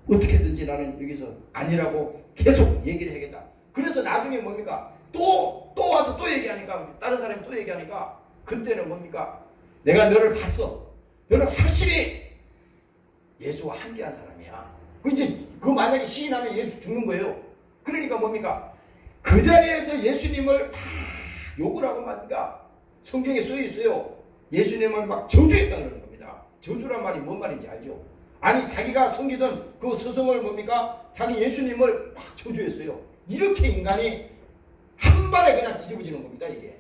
어떻게든지 나는 여기서 아니라고 계속 얘기를 해야겠다. 그래서 나중에 뭡니까? 또 와서 또 얘기하니까 다른 사람이 또 얘기하니까 그때는 뭡니까? 내가 너를 봤어. 너는 확실히 예수와 함께한 사람이야. 그 만약에 시인하면 얘 죽는 거예요. 그러니까 뭡니까? 그 자리에서 예수님을 막 욕을 하고 말니까 성경에 써 있어요. 예수님을 막 저주했다 그러는 겁니다. 저주란 말이 뭔 말인지 알죠? 아니 자기가 섬기던 그 스승을 뭡니까? 자기 예수님을 막 저주했어요. 이렇게 인간이 한 발에 그냥 뒤집어지는 겁니다. 이게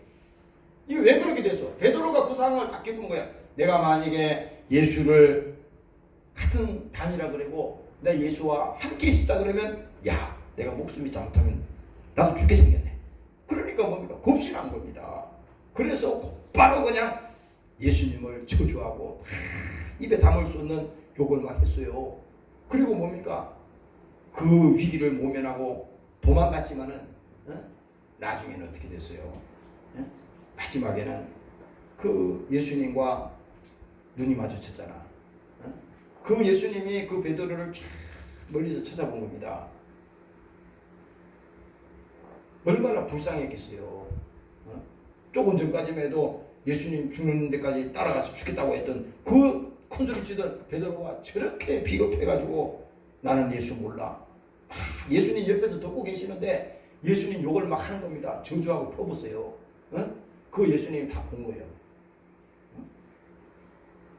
왜 그렇게 됐어? 베드로가 그 상황을 딱 겪은 거야. 내가 만약에 예수를 같은 단이라 그러고 내 예수와 함께 있었다 그러면 야 내가 목숨이 잘못하면 나도 죽게 생겼네. 그러니까 뭡니까? 겁신한 겁니다. 그래서 곧바로 그냥 예수님을 저주하고 입에 담을 수 없는 욕을 막 했어요. 그리고 뭡니까? 그 위기를 모면하고 도망갔지만은 나중에는 어떻게 됐어요? 마지막에는 그 예수님과 눈이 마주쳤잖아. 그 예수님이 그 베드로를 멀리서 찾아본 겁니다. 얼마나 불쌍했겠어요. 조금 전까지만 해도 예수님 죽는 데까지 따라가서 죽겠다고 했던 그 큰소리 치던 베드로가 저렇게 비겁해가지고 나는 예수 몰라. 예수님 옆에서 듣고 계시는데 예수님 욕을 막 하는 겁니다. 저주하고 퍼붓어요. 그 예수님 다 본 거예요.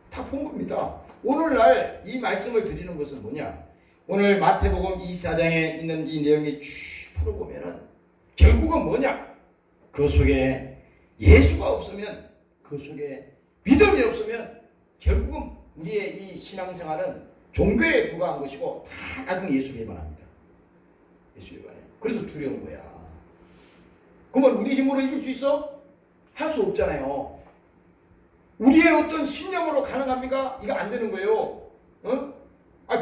다 본 겁니다. 오늘날 이 말씀을 드리는 것은 뭐냐? 오늘 마태복음 24장에 있는 이 내용이 쭉 풀어보면은 결국은 뭐냐? 그 속에 예수가 없으면, 그 속에 믿음이 없으면 결국은 우리의 이 신앙생활은 종교에 불과한 것이고 다 나중에 예수 배반합니다. 예수 배반해. 그래서 두려운 거야. 그러면 우리 힘으로 이길 수 있어? 할 수 없잖아요. 우리의 어떤 신념으로 가능합니까? 이거 안 되는 거예요.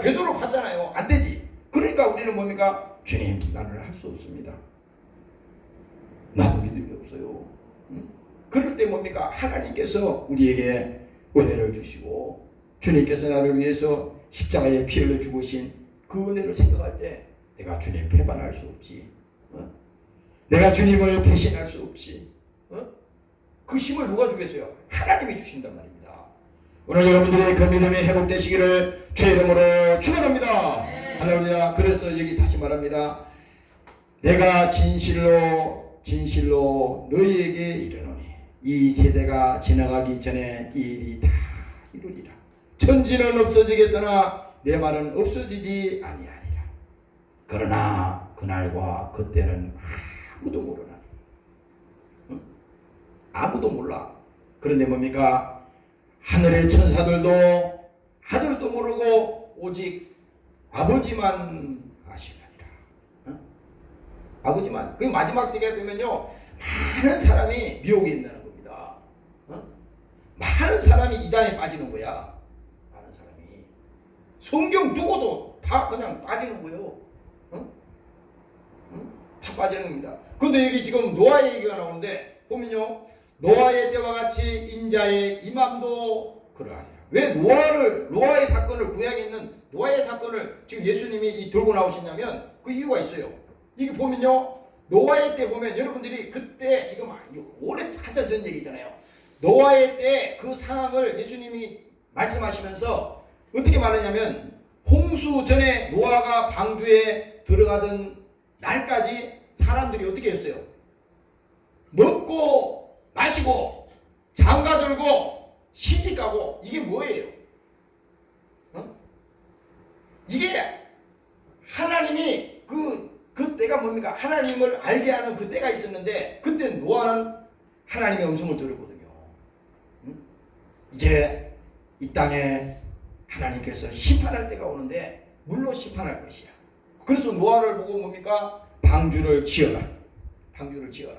베드로 봤잖아요. 안 되지. 그러니까 우리는 뭡니까? 주님, 나는 할 수 없습니다. 나도 믿음이 없어요. 그럴 때 뭡니까? 하나님께서 우리에게 은혜를 주시고 주님께서 나를 위해서 십자가에 피 흘려 죽으신 그 은혜를 생각할 때 내가 주님 배반할 수 없지. 내가 주님을 배신할 수 없지. 그 힘을 누가 주겠어요? 하나님이 주신단 말입니다. 오늘 여러분들의 그 믿음이 회복되시기를 주의 이름으로 축원합니다. 할렐루야. 그래서 여기 다시 말합니다. 내가 진실로 너희에게 이르노니 이 세대가 지나가기 전에 이 일이 다 이루리라. 천지는 없어지겠으나 내 말은 없어지지 아니하리라. 그러나 그날과 그때는 아무도 모르나니. 아무도 몰라. 그런데 뭡니까? 하늘의 천사들도 모르고 오직 아버지만 아시나니라. 아버지만. 그 마지막 때가 되면요 많은 사람이 미혹에 있다는 겁니다. 많은 사람이 이단에 빠지는 거야. 많은 사람이 성경 두고도 다 그냥 빠지는 거예요. 다 빠지는 겁니다. 근데 여기 지금 노아의 얘기가 나오는데 보면요 노아의 때와 같이 인자의 임함도 그러하리라. 왜 노아의 사건을 구약에 있는 노아의 사건을 지금 예수님이 들고 나오시냐면 그 이유가 있어요. 이게 보면요 노아의 때 보면 여러분들이 그때 지금 오래 한참 전 얘기잖아요. 노아의 때 그 상황을 예수님이 말씀하시면서 어떻게 말하냐면 홍수 전에 노아가 방주에 들어가던 날까지 사람들이 어떻게 했어요? 먹고 마시고 장가들고 시집가고 이게 뭐예요? 이게 하나님이 그 때가 뭡니까? 하나님을 알게 하는 그 때가 있었는데 그때 노아는 하나님의 음성을 들었거든요. 이제 이 땅에 하나님께서 심판할 때가 오는데 물로 심판할 것이야. 그래서 노아를 보고 뭡니까? 방주를 지어라. 방주를 지어라.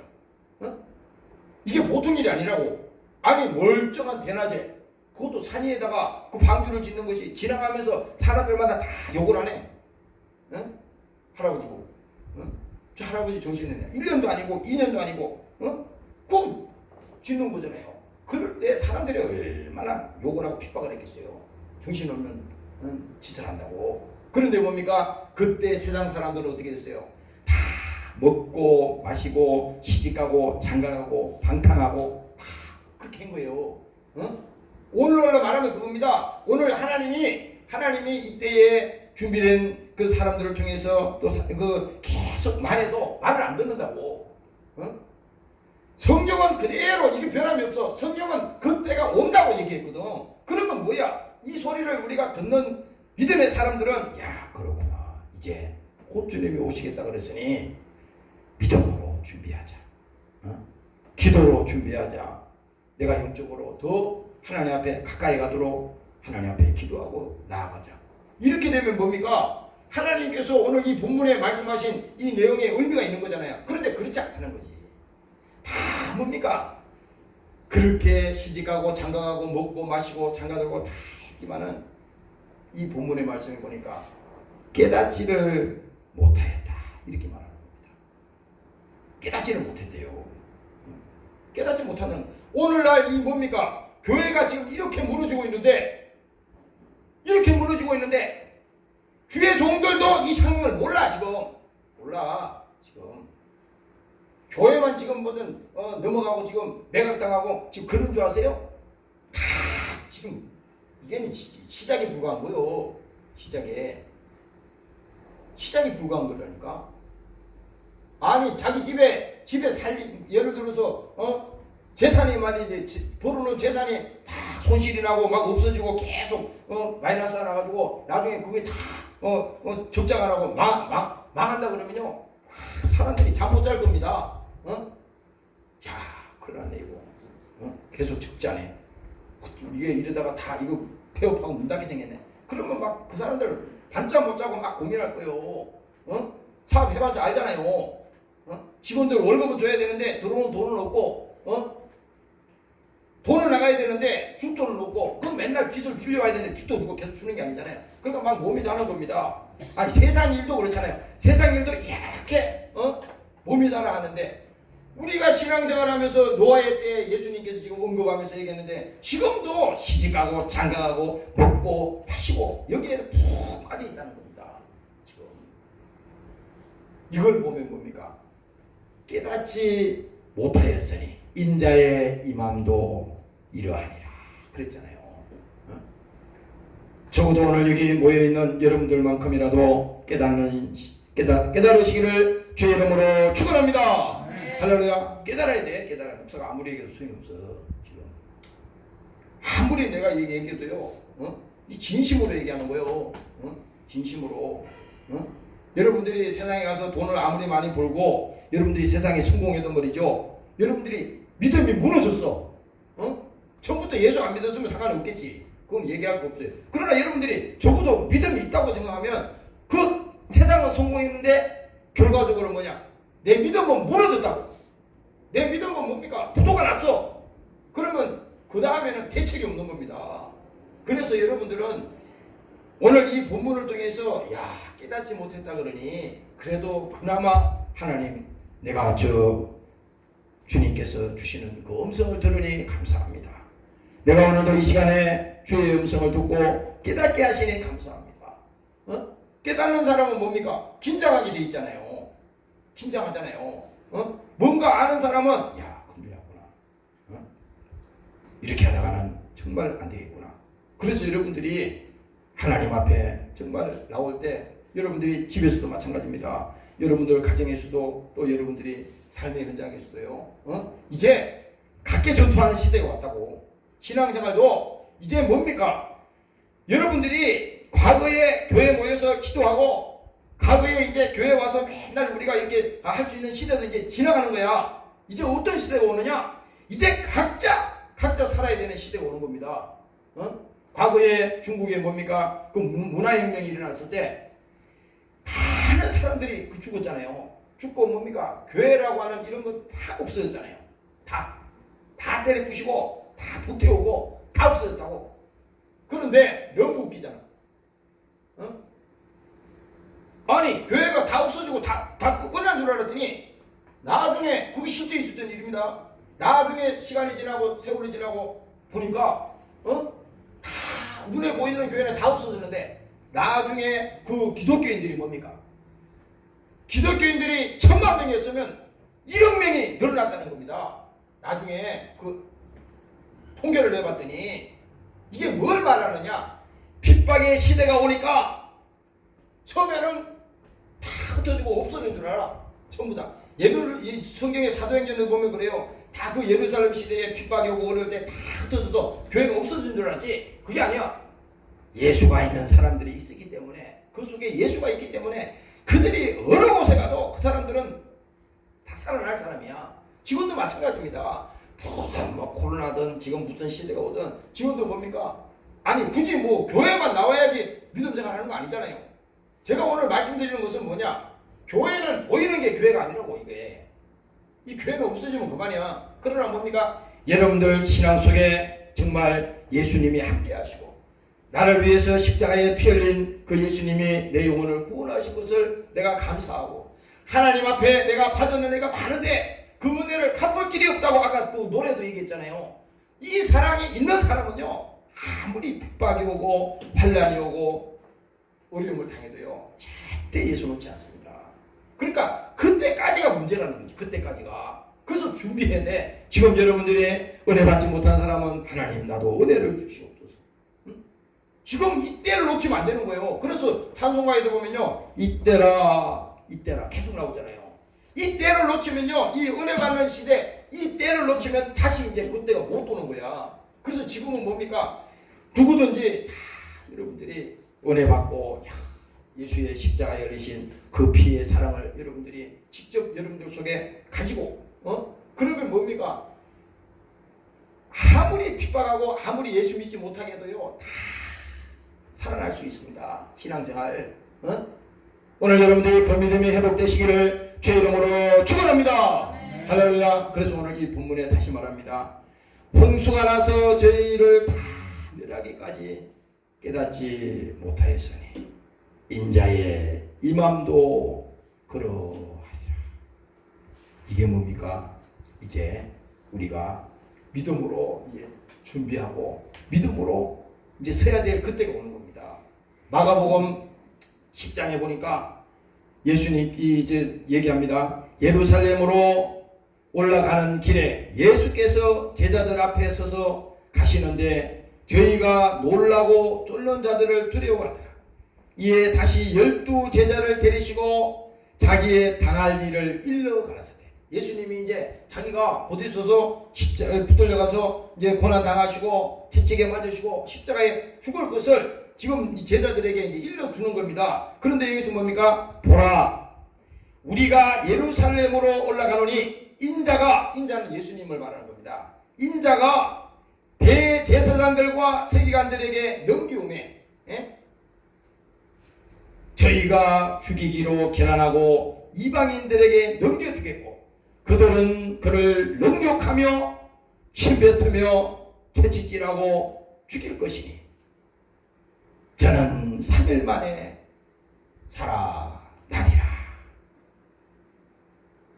이게 보통 일이 아니라고. 아니 멀쩡한 대낮에 그것도 산 위에다가 그 방주를 짓는 것이 지나가면서 사람들마다 다 욕을 하네. 할아버지고. 저 할아버지 정신이네. 1년도 아니고 2년도 아니고 그 짓는 거잖아요. 그럴 때 사람들이 얼마나 욕을 하고 핍박을 했겠어요. 정신없는 짓을 한다고. 그런데 뭡니까? 그때 세상 사람들은 어떻게 됐어요? 다 먹고 마시고 시집가고 장가가고 방탕하고 다 그렇게 한 거예요. 오늘날로 말하면 그겁니다. 오늘 하나님이 이때에 준비된 그 사람들을 통해서 또 그 계속 말해도 말을 안 듣는다고. 성경은 그대로 이게 변함이 없어. 성경은 그때가 온다고 얘기했거든. 그러면 뭐야? 이 소리를 우리가 듣는 믿음의 사람들은 야 그러구나. 이제 곧 주님이 오시겠다 그랬으니 믿음으로 준비하자. 기도로 준비하자. 내가 영적으로 더 하나님 앞에 가까이 가도록 하나님 앞에 기도하고 나아가자. 이렇게 되면 뭡니까? 하나님께서 오늘 이 본문에 말씀하신 이 내용에 의미가 있는 거잖아요. 그런데 그렇지 않다는 거지. 다 뭡니까? 그렇게 시집가고 장가가고 먹고 마시고 장가들고 다 했지만은 이 본문의 말씀을 보니까 깨닫지를 못하였다. 이렇게 말하는 겁니다. 깨닫지를 못했대요. 깨닫지 못하는 오늘날 이 뭡니까? 교회가 지금 이렇게 무너지고 있는데 주의 종들도 이 상황을 몰라 지금. 교회만 지금 무슨 넘어가고 지금 매각당하고 지금 그런 줄 아세요? 다 지금 이게 시작에 불과한 거요. 시작에 불과한 거라니까. 아니 자기 집에 예를 들어서 재산이 많이 이제 도로는 재산이 다 손실이 나고 막 없어지고 계속 마이너스가 나가지고 나중에 그게 다 적자가 나고 망한다 그러면요 사람들이 잠 못 잘 겁니다. 야 큰일 났네 이거. 계속 적자네. 이게 이러다가 다 이거 폐업하고 문 닫게 생겼네. 그러면 막 그 사람들 반짝 못 자고 막 고민할 거예요. 사업 해봐서 알잖아요. 직원들 월급은 줘야 되는데 들어오는 돈은 없고 돈을 나가야 되는데 줄 돈은 없고 그럼 맨날 빚을 빌려와야 되는데 빚도 없고 계속 주는 게 아니잖아요. 그러니까 막 몸이 다는 겁니다. 아니 세상 일도 그렇잖아요. 세상 일도 이렇게 몸이 다라 하는데 우리가 신앙생활하면서 노아의 때 예수님께서 지금 언급하면서 얘기했는데 지금도 시집가고 장가가고 먹고 마시고 여기에 푹 빠져 있다는 겁니다. 지금 이걸 보면 뭡니까? 깨닫지 못하였으니 인자의 임함도 이러하니라 그랬잖아요. 적어도 오늘 여기 모여있는 여러분들만큼이라도 깨달으시기를 주의 이름으로 축원합니다. 할렐루야. 깨달아야 돼. 깨달아야 돼. 목사가 아무리 얘기해도 소용없어. 지금 아무리 내가 얘기해도요 이 진심으로 얘기하는 거예요. 진심으로. 여러분들이 세상에 가서 돈을 아무리 많이 벌고 여러분들이 세상에 성공해도 말이죠. 여러분들이 믿음이 무너졌어. 처음부터 예수 안 믿었으면 상관없겠지. 그건 얘기할 거 없어요. 그러나 여러분들이 적어도 믿음이 있다고 생각하면 그 세상은 성공했는데 결과적으로 뭐냐? 내 믿음은 무너졌다고. 내 믿음은 뭡니까? 부도가 났어. 그러면 그 다음에는 대책이 없는 겁니다. 그래서 여러분들은 오늘 이 본문을 통해서 야 깨닫지 못했다 그러니 그래도 그나마 하나님 내가 주님께서 주시는 그 음성을 들으니 감사합니다. 내가 오늘도 이 시간에 주의 음성을 듣고 깨닫게 하시니 감사합니다. 깨닫는 사람은 뭡니까? 긴장하게 돼 있잖아요. 긴장하잖아요. 뭔가 아는 사람은 야 큰일 났구나. 이렇게 하다가는 정말 안 되겠구나. 그래서 여러분들이 하나님 앞에 정말 나올 때 여러분들이 집에서도 마찬가지입니다. 여러분들 가정에서도 또 여러분들이 삶의 현장에서도요. 이제 각계 전투하는 시대가 왔다고. 신앙생활도 이제 뭡니까? 여러분들이 과거에 교회 모여서 기도하고 과거에 이제 교회 와서 맨날 우리가 이렇게 할 수 있는 시대도 이제 지나가는 거야. 이제 어떤 시대가 오느냐? 이제 각자 살아야 되는 시대가 오는 겁니다. 과거에 중국에 뭡니까? 그 문화혁명이 일어났을 때 많은 사람들이 죽었잖아요. 죽고 뭡니까? 교회라고 하는 이런 거 다 없어졌잖아요. 다 때려 부시고 다 불태우고 다 없어졌다고. 그런데 너무 웃기잖아. 아니 교회가 다 없어지고 다 끝난 줄 알았더니 나중에 그게 실제 있었던 일입니다. 나중에 시간이 지나고 세월이 지나고 보니까 다 눈에 보이는 교회는 다 없어졌는데 나중에 그 기독교인들이 뭡니까? 기독교인들이 1000만 명이었으면 1억 명이 늘어났다는 겁니다. 나중에 그 통계를 내봤더니 이게 뭘 말하느냐? 핍박의 시대가 오니까 처음에는 다 흩어지고 없어진 줄 알아. 전부 다. 이 성경의 사도행전을 보면 그래요. 다 그 예루살렘 시대에 핍박이 오고 어려울 때 다 흩어져서 교회가 없어진 줄 알았지. 그게 아니야. 예수가 있는 사람들이 있었기 때문에 그 속에 예수가 있기 때문에 그들이 어느 곳에 가도 그 사람들은 다 살아날 사람이야. 지금도 마찬가지입니다. 무슨 뭐 코로나든 지금 무슨 시대가 오든 지금도 뭡니까? 아니 굳이 뭐 교회만 나와야지 믿음 생활하는 거 아니잖아요. 제가 오늘 말씀드리는 것은 뭐냐? 교회는 보이는 게 교회가 아니라고. 이게 이 교회는 없어지면 그만이야. 그러나 뭡니까? 여러분들 신앙 속에 정말 예수님이 함께 하시고 나를 위해서 십자가에 피 흘린 그 예수님이 내 영혼을 구원하신 것을 내가 감사하고 하나님 앞에 내가 받은 은혜가 많은데 그 은혜를 갚을 길이 없다고 아까 또 노래도 얘기했잖아요. 이 사랑이 있는 사람은요 아무리 핍박이 오고 환난이 오고 어려움을 당해도요 절대 예수 놓지 않습니다. 그러니까 그때까지가 문제라는 거지. 그때까지가. 그래서 준비해야 돼. 지금 여러분들이 은혜 받지 못한 사람은 하나님 나도 은혜를 주시옵소서. 지금 이때를 놓치면 안 되는 거예요. 그래서 찬송가에도 보면요 이때라 계속 나오잖아요. 이때를 놓치면요 이 은혜 받는 시대 이때를 놓치면 다시 이제 그때가 못 오는 거야. 그래서 지금은 뭡니까? 누구든지 다 여러분들이 은혜 받고 예수의 십자가에 흘리신 그 피의 사랑을 여러분들이 직접 여러분들 속에 가지고 그러면 뭡니까? 아무리 핍박하고 아무리 예수 믿지 못하게 해도요 다 살아날 수 있습니다. 신앙생활 오늘 여러분들이 그 믿음이 회복되시기를 주의 이름으로 축원합니다. 할렐루야. 그래서 오늘 이 본문에 다시 말합니다. 홍수가 나서 저희를 다 멸하기까지 깨닫지 못하였으니 인자의 임함도 그러하리라. 이게 뭡니까? 이제 우리가 믿음으로 이제 준비하고 믿음으로 이제 서야 될 그때가 오는 겁니다. 마가복음 10장에 보니까 예수님이 이제 얘기합니다. 예루살렘으로 올라가는 길에 예수께서 제자들 앞에 서서 가시는데 저희가 놀라고 쫄는 자들을 두려워하더라. 이에 다시 12 제자를 데리시고 자기의 당할 일을 일러 가라사대. 예수님이 이제 자기가 어디 서서 십자가에 붙들려 가서 이제 고난 당하시고 채찍에 맞으시고 십자가에 죽을 것을 지금 제자들에게 이제 일러 주는 겁니다. 그런데 여기서 뭡니까? 보라, 우리가 예루살렘으로 올라가노니 인자는 예수님을 말하는 겁니다. 인자가 대제사장들과 세기관들에게 넘기우매 저희가 죽이기로 계란하고 이방인들에게 넘겨주겠고 그들은 그를 능욕하며 침뱉으며 채찍질하고 죽일 것이니 저는 3일 만에 살아나리라.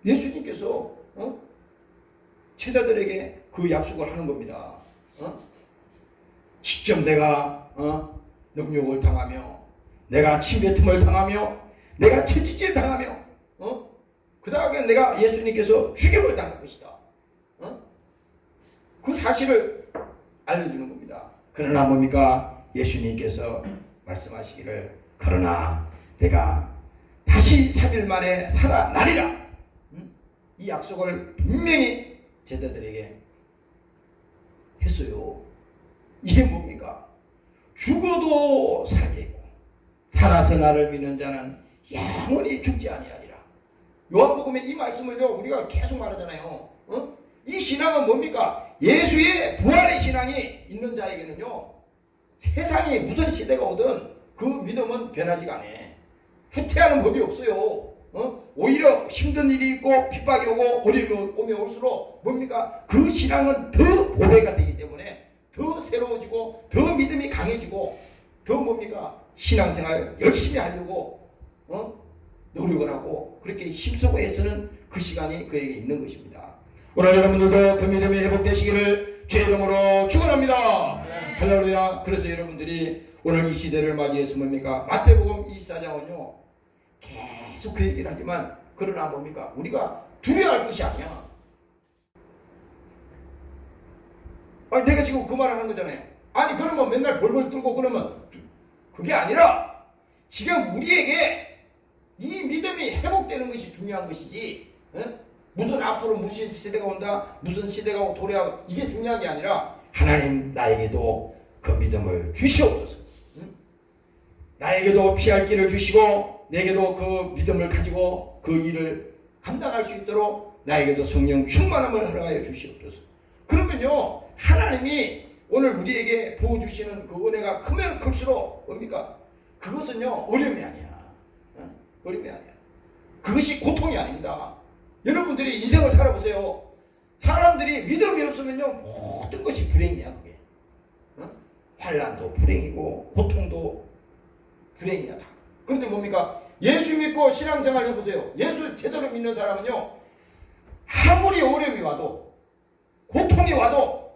예수님께서 제자들에게 그 약속을 하는 겁니다. 직접 내가 능욕을 당하며 내가 침뱉음을 당하며 내가 채찍질 당하며 그 다음에 내가 예수님께서 죽임을 당할 것이다. 그 사실을 알려주는 겁니다. 그러나 뭡니까? 예수님께서 말씀하시기를 그러나 내가 다시 3일 만에 살아나리라. 이 약속을 분명히 제자들에게 했어요. 이게 뭡니까? 죽어도 살겠고 살아서 나를 믿는 자는 영원히 죽지 아니하리라. 요한복음에 이 말씀을요 우리가 계속 말하잖아요. 이 신앙은 뭡니까? 예수의 부활의 신앙이 있는 자에게는요 세상이 무슨 시대가 오든 그 믿음은 변하지가 않아. 후퇴하는 법이 없어요. 오히려 힘든 일이 있고 핍박이 오고 어려움이 오면 올수록 뭡니까? 그 신앙은 더 보배가 되기 때문에 더 새로워지고 더 믿음이 강해지고 더 뭡니까? 신앙생활 열심히 하려고 노력을 하고 그렇게 힘쓰고 애쓰는 그 시간이 그에게 있는 것입니다. 오늘 여러분들도 그 믿음이 회복되시기를 주의 이름으로 축원합니다. 할렐루야. 그래서 여러분들이 오늘 이 시대를 맞이해서 뭡니까? 마태복음 24장은요 계속 그 얘기를 하지만 그러나 뭡니까? 우리가 두려워할 것이 아니야. 아니 내가 지금 그 말을 하는 거잖아요. 아니 그러면 맨날 벌벌 떨고 그러면 그게 아니라 지금 우리에게 이 믿음이 회복되는 것이 중요한 것이지 무슨 앞으로 무슨 시대가 온다 무슨 시대가 도래하고 이게 중요한 게 아니라 하나님 나에게도 그 믿음을 주시옵소서. 나에게도 피할 길을 주시고 내게도 그 믿음을 가지고 그 일을 감당할 수 있도록 나에게도 성령 충만함을 허락하여 주시옵소서. 그러면요 하나님이 오늘 우리에게 부어주시는 그 은혜가 크면 클수록 뭡니까? 그것은요 어려움이 아니야. 어려움이 아니야. 그것이 고통이 아닙니다. 여러분들이 인생을 살아보세요. 사람들이 믿음이 없으면요 모든 것이 불행이야. 그게 환난도 불행이고 고통도 불행이야 다. 그런데 뭡니까? 예수 믿고 신앙생활 해보세요. 예수 제대로 믿는 사람은요 아무리 어려움이 와도 고통이 와도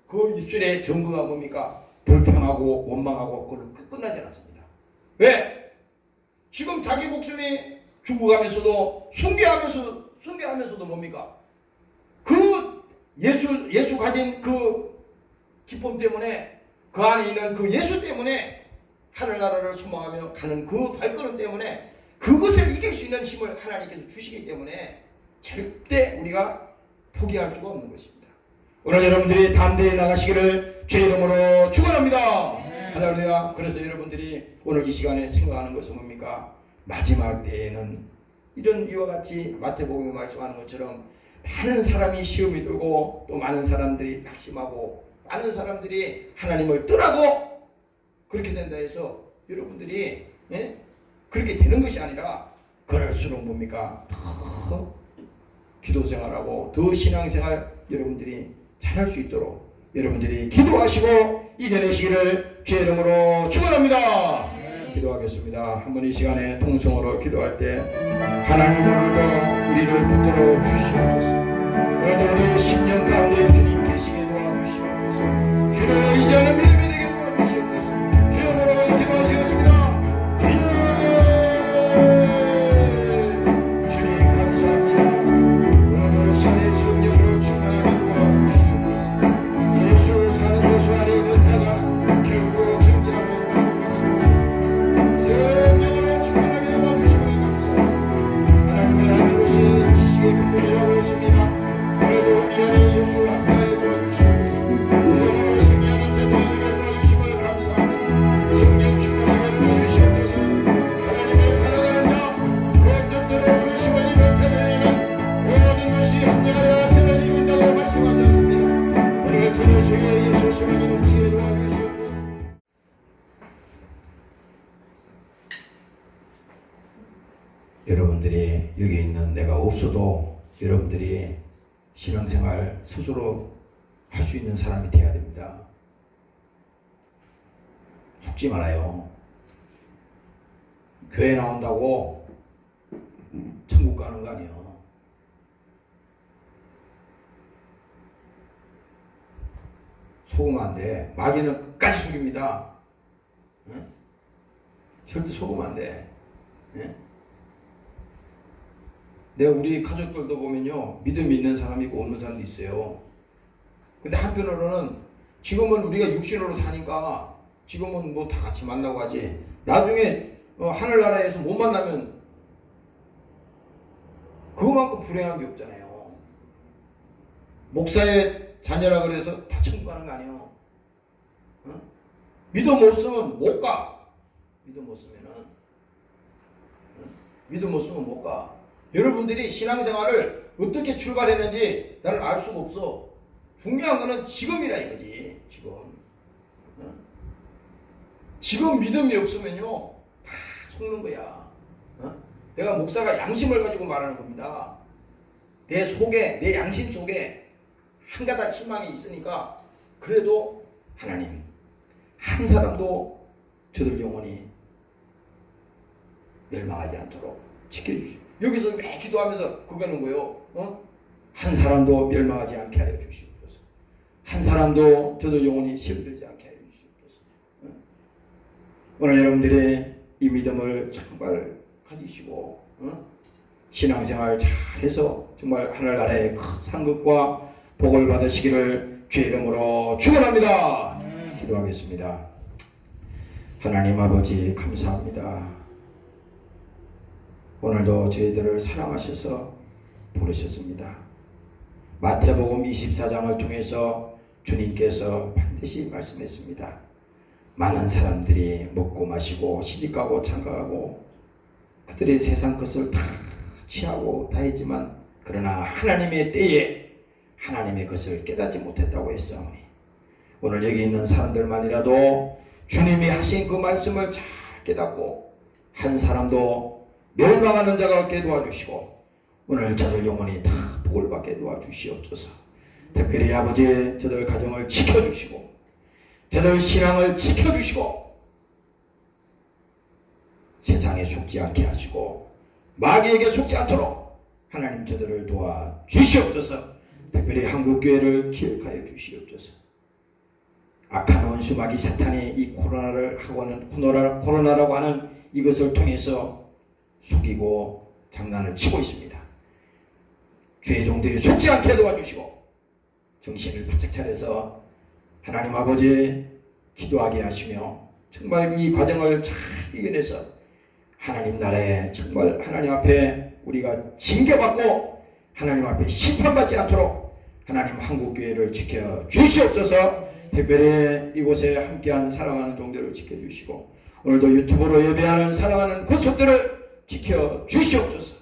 그 입술의 전부가 뭡니까? 불평하고 원망하고 그걸 끝나지 않았습니다. 왜? 지금 자기 목숨이 죽어가면서도 숭배하면서도 뭡니까? 그 예수 가진 그 기쁨 때문에 그 안에 있는 그 예수 때문에 하늘나라를 소망하며 가는 그 발걸음 때문에 그것을 이길 수 있는 힘을 하나님께서 주시기 때문에 절대 우리가 포기할 수가 없는 것입니다. 오늘 여러분들이 담대히 나가시기를 주의 이름으로 축원합니다. 할렐루야. 그래서 여러분들이 오늘 이 시간에 생각하는 것은 뭡니까? 마지막 때에는 이런 이와 같이 마태복음에 말씀하는 것처럼 많은 사람이 시험이 들고 또 많은 사람들이 낙심하고 많은 사람들이 하나님을 떠나고 그렇게 된다 해서 여러분들이 그렇게 되는 것이 아니라 그럴수록 뭡니까? 더 기도생활하고 더 신앙생활 여러분들이 잘할 수 있도록 여러분들이 기도하시고 이겨내시기를 주의 이름으로 축원합니다. 기도하겠습니다. 한번 이 시간에 통성으로 기도할 때 하나님 오늘도 우리를 붙들어 주시옵소서. 오늘도 우리 10년 가운데 주님 계시게 도와주시옵소서. 주를 이제는 믿음이 되게 도와주시옵소서. 주님으로 기도하시겠습니다. 주님 감사합니다. 오늘 시간에 성령으로 충만하게 도와주시옵소서. 예수 사는 곳 안에 있는 자가 결국 정리하고 성령으로 충만하게 도와주시옵소서. 하나님의 하는 것이 지식의 근본이라고 했습니다. 오늘도 우리 안에 예수 함께하여 도와주시옵소서. 오늘도 성령한테 도와주심을 감사합니다. 성령 충만하게 도와주시옵소서. 하나님의 사랑하는 자 그 뜻대로 우리 시원이 못하는 모든 것이 합력하여 새를 이룬다고 말씀하셨습니다. 오늘 저녁 속에 예수 시원이 넘치게 도와주시옵소서. 여러분들이 여기 있는 내가 없어도 여러분들이 신앙생활 스스로 할 수 있는 사람이 되어야 됩니다. 속지 말아요. 교회 나온다고 천국 가는 거 아니에요. 속으면 안 돼. 마귀는 끝까지 속입니다. 응? 절대 속으면 안 돼. 응? 우리 가족들도 보면요, 믿음이 있는 사람이 있고 없는 사람도 있어요. 근데 한편으로는 지금은 우리가 육신으로 사니까 지금은 뭐 다 같이 만나고 하지, 나중에 하늘나라에서 못 만나면 그거만큼 불행한 게 없잖아요. 목사의 자녀라 그래서 다 천국 가는 거 아니에요. 어? 믿음 없으면 못 가. 믿음 없으면은, 믿음 없으면 못 가. 여러분들이 신앙생활을 어떻게 출발했는지 나는 알 수가 없어. 중요한 거는 지금이라 이거지. 지금. 지금 믿음이 없으면요, 다 속는 거야. 내가 목사가 양심을 가지고 말하는 겁니다. 내 속에, 내 양심 속에 한 가닥 희망이 있으니까, 그래도 하나님, 한 사람도 저들 영혼이 멸망하지 않도록 지켜주시오. 여기서 왜 기도하면서 그거는 거요. 한 사람도 멸망하지 않게 하여 주시옵소서. 한 사람도 저들 영혼이 시험 들지 않게 하여 주시옵소서. 오늘 여러분들의 이 믿음을 정말 가지시고 신앙생활 잘해서 정말 하늘나라의 큰 상급과 복을 받으시기를 주의 이름으로 축원합니다. 기도하겠습니다. 하나님 아버지 감사합니다. 오늘도 저희들을 사랑하셔서 부르셨습니다. 마태복음 24장을 통해서 주님께서 반드시 말씀했습니다. 많은 사람들이 먹고 마시고 시집가고 장가가고 그들의 세상 것을 다 취하고 다 했지만, 그러나 하나님의 때에 하나님의 것을 깨닫지 못했다고 했사오니, 오늘 여기 있는 사람들만이라도 주님이 하신 그 말씀을 잘 깨닫고 한 사람도 멸망하는 자가 없게 도와주시고, 오늘 저들 영혼이 다 복을 받게 도와주시옵소서. 특별히 아버지, 저들 가정을 지켜주시고 저들 신앙을 지켜주시고 세상에 속지 않게 하시고 마귀에게 속지 않도록 하나님 저들을 도와주시옵소서. 특별히 한국교회를 기억하여 주시옵소서. 악한 원수 마귀 사탄이 이 코로나라고 하는 이것을 통해서 속이고 장난을 치고 있습니다. 주의 종들이 속지 않게 도와주시고 정신을 바짝 차려서 하나님 아버지 기도하게 하시며, 정말 이 과정을 잘 이겨내서 하나님 나라에 정말 하나님 앞에 우리가 징계받고 하나님 앞에 심판받지 않도록 하나님 한국교회를 지켜주시옵소서. 특별히 이곳에 함께한 사랑하는 종들을 지켜주시고, 오늘도 유튜브로 예배하는 사랑하는 권속들을 지켜주시옵소서.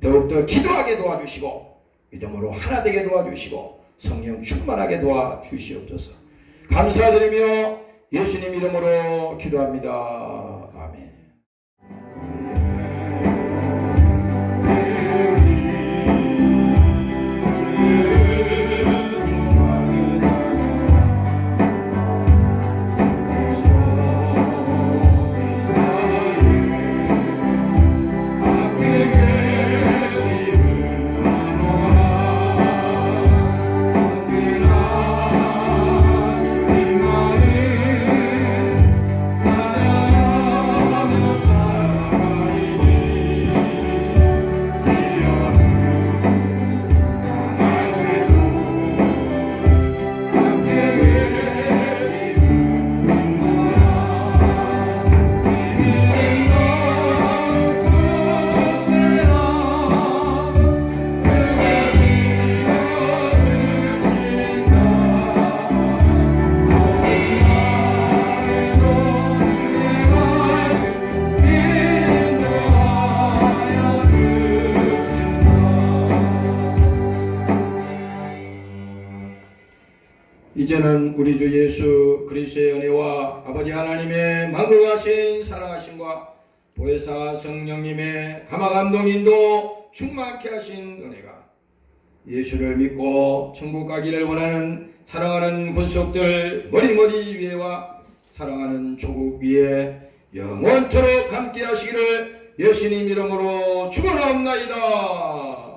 더욱더 기도하게 도와주시고 믿음으로 하나 되게 도와주시고 성령 충만하게 도와주시옵소서. 감사드리며 예수님 이름으로 기도합니다. 아멘. 이제는 우리 주 예수 그리스도의 은혜와 아버지 하나님의 만국하신 사랑하심과 보혜사 성령님의 감화감동 인도 충만케 하신 은혜가 예수를 믿고 천국 가기를 원하는 사랑하는 권속들 머리머리 위에와 사랑하는 조국 위에 영원토록 함께 하시기를 예수님 이름으로 축원하옵나이다.